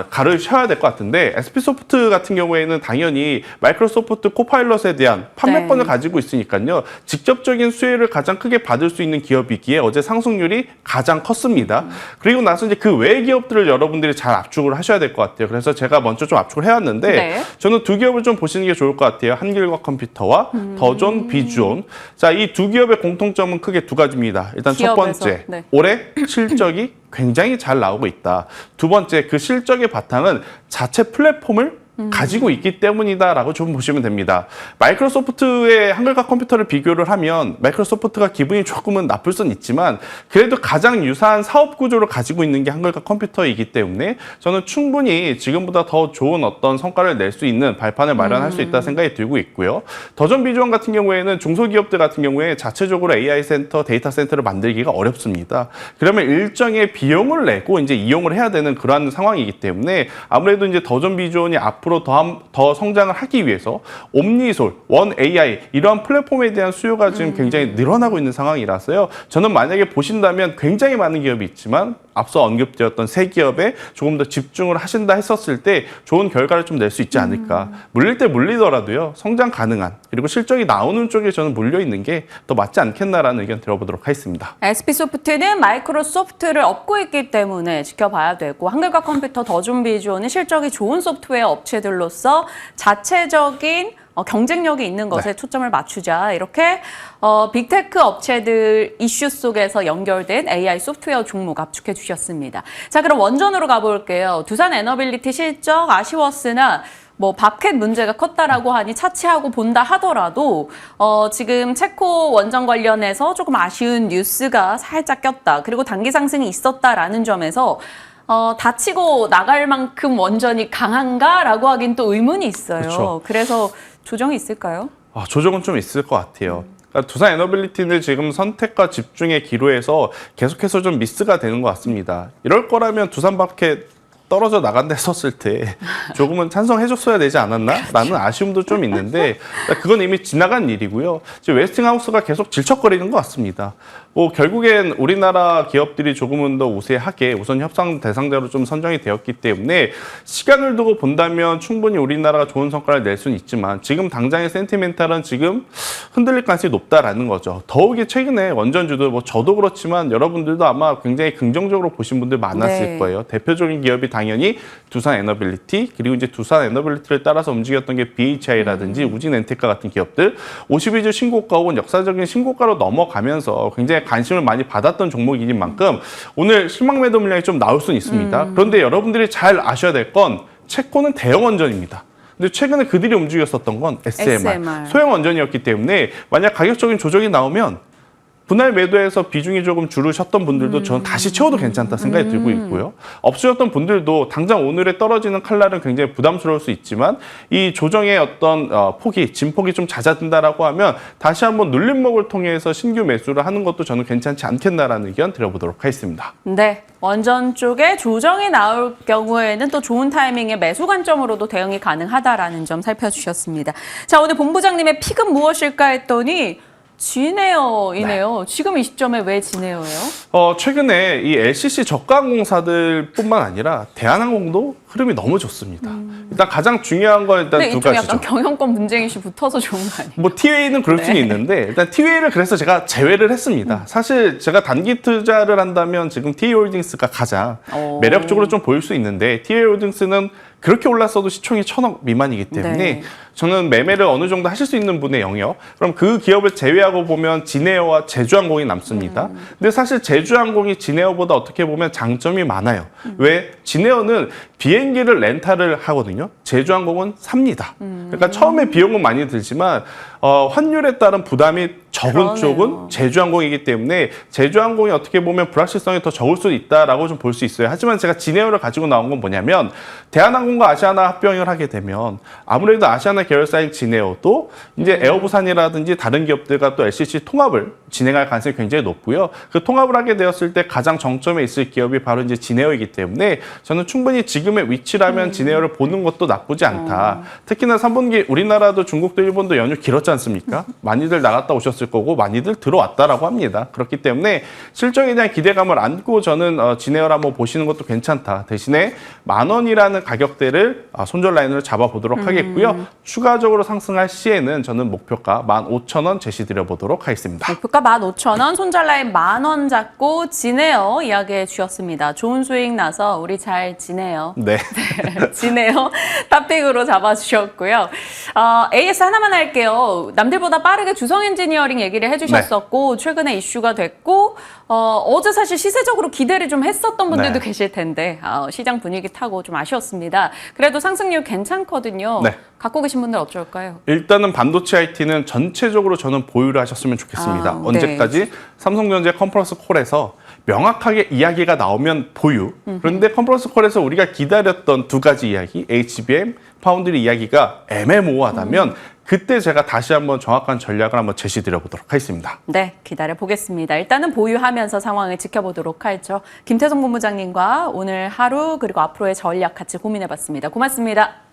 Speaker 3: 가르셔야 될 것 같은데 SP소프트 같은 경우에는 당연히 마이크로소프트 코파일럿에 대한 판매권을 가지고 있으니까요. 직접적인 수혜를 가장 크게 받을 수 있는 기업이기에 어제 상승률이 가장 컸습니다. 그리고 나서 이제 그 외의 기업들을 여러분들이 잘 압축을 하셔야 될 것 같아요. 그래서 제가 먼저 좀 압축을 해왔는데 저는 두 기업을 좀 보시는 게 좋을 것 같아요. 한길과 컴퓨터와 더존, 비주온. 자, 이 두 기업의 공통점은 크게 두 가지입니다. 일단
Speaker 1: 기업에서,
Speaker 3: 첫 번째,
Speaker 1: 네.
Speaker 3: 올해 실적이 굉장히 잘 나오고 있다. 두 번째, 그 실적의 바탕은 자체 플랫폼을 가지고 있기 때문이다라고 좀 보시면 됩니다. 마이크로소프트의 한글과 컴퓨터를 비교를 하면 마이크로소프트가 기분이 조금은 나쁠 수는 있지만 그래도 가장 유사한 사업 구조를 가지고 있는 게 한글과 컴퓨터이기 때문에 저는 충분히 지금보다 더 좋은 어떤 성과를 낼 수 있는 발판을 마련할 수 있다 생각이 들고 있고요. 더존 비주얼 같은 경우에는 중소기업들 같은 경우에 자체적으로 AI 센터, 데이터 센터를 만들기가 어렵습니다. 그러면 일정의 비용을 내고 이제 이용을 해야 되는 그러한 상황이기 때문에 아무래도 이제 더존 비주얼이 앞으로 더 성장을 하기 위해서 옴니솔, 원 AI 이러한 플랫폼에 대한 수요가 지금 굉장히 늘어나고 있는 상황이라서요. 저는 만약에 보신다면 굉장히 많은 기업이 있지만 앞서 언급되었던 세 기업에 조금 더 집중을 하신다 했었을 때 좋은 결과를 좀 낼 수 있지 않을까. 물릴 때 물리더라도요. 성장 가능한 그리고 실적이 나오는 쪽에 저는 물려 있는 게 더 맞지 않겠나라는 의견 들어보도록 하겠습니다.
Speaker 1: SP소프트는 마이크로소프트를 업고 있기 때문에 지켜봐야 되고 한글과 컴퓨터, 더존 비주얼은 실적이 좋은 소프트웨어 업체들로서 자체적인 경쟁력이 있는 것에 초점을 맞추자. 이렇게 빅테크 업체들 이슈 속에서 연결된 AI 소프트웨어 종목 압축해 주셨습니다. 자, 그럼 원전으로 가볼게요. 두산 에너빌리티 실적 아쉬웠으나 뭐 밥캣 문제가 컸다라고 하니 차치하고 본다 하더라도 지금 체코 원전 관련해서 조금 아쉬운 뉴스가 살짝 꼈다. 그리고 단기 상승이 있었다라는 점에서 다치고 나갈 만큼 원전이 강한가라고 하긴 또 의문이 있어요.
Speaker 3: 그렇죠.
Speaker 1: 그래서 조정이 있을까요?
Speaker 3: 조정은 좀 있을 것 같아요. 그러니까 두산 에너빌리티는 지금 선택과 집중의 기로에서 계속해서 좀 미스가 되는 것 같습니다. 이럴 거라면 두산 밥캣 떨어져 나간다 했었을 때 조금은 찬성해줬어야 되지 않았나? 라는 아쉬움도 좀 있는데 그건 이미 지나간 일이고요. 지금 웨스팅하우스가 계속 질척거리는 것 같습니다. 뭐 결국엔 우리나라 기업들이 조금은 더 우세하게 우선 협상 대상자로 좀 선정이 되었기 때문에 시간을 두고 본다면 충분히 우리나라가 좋은 성과를 낼 수는 있지만 지금 당장의 센티멘탈은 지금 흔들릴 가능성이 높다라는 거죠. 더욱이 최근에 원전주들 뭐 저도 그렇지만 여러분들도 아마 굉장히 긍정적으로 보신 분들 많았을 거예요. 대표적인 기업이 당연히 두산 에너빌리티 그리고 이제 두산 에너빌리티를 따라서 움직였던 게 BHI라든지 우진엔테카 같은 기업들 52주 신고가 혹은 역사적인 신고가로 넘어가면서 굉장히 관심을 많이 받았던 종목인 만큼 오늘 실망 매도 물량이 좀 나올 수는 있습니다. 그런데 여러분들이 잘 아셔야 될 건 체코는 대형 원전입니다. 근데 최근에 그들이 움직였었던 건 SMR. 소형 원전이었기 때문에 만약 가격적인 조정이 나오면 분할 매도에서 비중이 조금 줄으셨던 분들도 저는 다시 채워도 괜찮다 생각이 들고 있고요. 없으셨던 분들도 당장 오늘에 떨어지는 칼날은 굉장히 부담스러울 수 있지만 이 조정의 어떤 폭이, 진폭이 좀 잦아든다라고 하면 다시 한번 눌림목을 통해서 신규 매수를 하는 것도 저는 괜찮지 않겠나라는 의견 드려보도록 하겠습니다.
Speaker 1: 네, 원전 쪽에 조정이 나올 경우에는 또 좋은 타이밍에 매수 관점으로도 대응이 가능하다라는 점 살펴주셨습니다. 자, 오늘 본부장님의 픽은 무엇일까 했더니 진에어이네요. 지금 이 시점에 왜 진에어예요?
Speaker 3: 최근에 이 LCC 저가항공사들뿐만 아니라 대한항공도 흐름이 너무 좋습니다. 일단 가장 중요한 건 일단
Speaker 1: 근데
Speaker 3: 두
Speaker 1: 이쪽
Speaker 3: 가지죠.
Speaker 1: 약간 경영권 문쟁이시 붙어서 좋은 거 아니에요?
Speaker 3: 뭐 티웨이는 그럴 수는 있는데 일단 티웨이를 그래서 제가 제외를 했습니다. 사실 제가 단기 투자를 한다면 지금 티웨이홀딩스가 가장 매력적으로 좀 보일 수 있는데 티웨이홀딩스는 그렇게 올랐어도 시총이 1,000억 미만이기 때문에
Speaker 1: 네.
Speaker 3: 저는 매매를 어느 정도 하실 수 있는 분의 영역. 그럼 그 기업을 제외하고 보면 진에어와 제주항공이 남습니다. 근데 사실 제주항공이 진에어보다 어떻게 보면 장점이 많아요. 왜? 진에어는 비행기를 렌탈을 하거든요. 제주항공은 삽니다. 그러니까 처음에 비용은 많이 들지만 환율에 따른 부담이 적은
Speaker 1: 그러네요.
Speaker 3: 쪽은 제주항공이기 때문에 제주항공이 어떻게 보면 불확실성이 더 적을 수 있다라고 좀 볼 수 있어요. 하지만 제가 진에어를 가지고 나온 건 뭐냐면 대한항공과 아시아나 합병을 하게 되면 아무래도 아시아나 계열사인 진에어도 이제 에어부산이라든지 다른 기업들과 또 LCC 통합을 진행할 가능성이 굉장히 높고요. 그 통합을 하게 되었을 때 가장 정점에 있을 기업이 바로 이제 진에어이기 때문에 저는 충분히 지금의 위치라면 진에어를 보는 것도 나쁘지 않다. 특히나 3분기 우리나라도 중국도 일본도 연휴 길었지 않습니까? 많이들 나갔다 오셨을 거고 많이들 들어왔다라고 합니다. 그렇기 때문에 실적에 대한 기대감을 안고 저는 진에어를 한번 보시는 것도 괜찮다. 대신에 10,000원이라는 가격대를 손절 라인으로 잡아보도록 하겠고요. 추가적으로 상승할 시에는 저는 목표가 15,000원 제시드려 보도록 하겠습니다.
Speaker 1: 목표가 15,000원, 손절 라인 10,000원 잡고 지내요 이야기해 주셨습니다. 좋은 수익 나서 우리 잘 지내요.
Speaker 3: 네.
Speaker 1: 지내요. 탑픽으로 잡아주셨고요. AS 하나만 할게요. 남들보다 빠르게 주성 엔지니어링 얘기를 해주셨었고 최근에 이슈가 됐고 어제 사실 시세적으로 기대를 좀 했었던 분들도
Speaker 3: 네.
Speaker 1: 계실 텐데 시장 분위기 타고 좀 아쉬웠습니다. 그래도 상승률 괜찮거든요.
Speaker 3: 네.
Speaker 1: 갖고 계신 분들 어쩔까요?
Speaker 3: 일단은 반도체 IT는 전체적으로 저는 보유를 하셨으면 좋겠습니다.
Speaker 1: 네.
Speaker 3: 언제까지? 삼성전자 컨퍼런스 콜에서 명확하게 이야기가 나오면 보유. 그런데 컨퍼런스 콜에서 우리가 기다렸던 두 가지 이야기, HBM, 파운드리 이야기가 애매모호하다면 그때 제가 다시 한번 정확한 전략을 한번 제시드려 보도록 하겠습니다.
Speaker 1: 네, 기다려 보겠습니다. 일단은 보유하면서 상황을 지켜보도록 하죠. 김태성 본부장님과 오늘 하루 그리고 앞으로의 전략 같이 고민해봤습니다. 고맙습니다.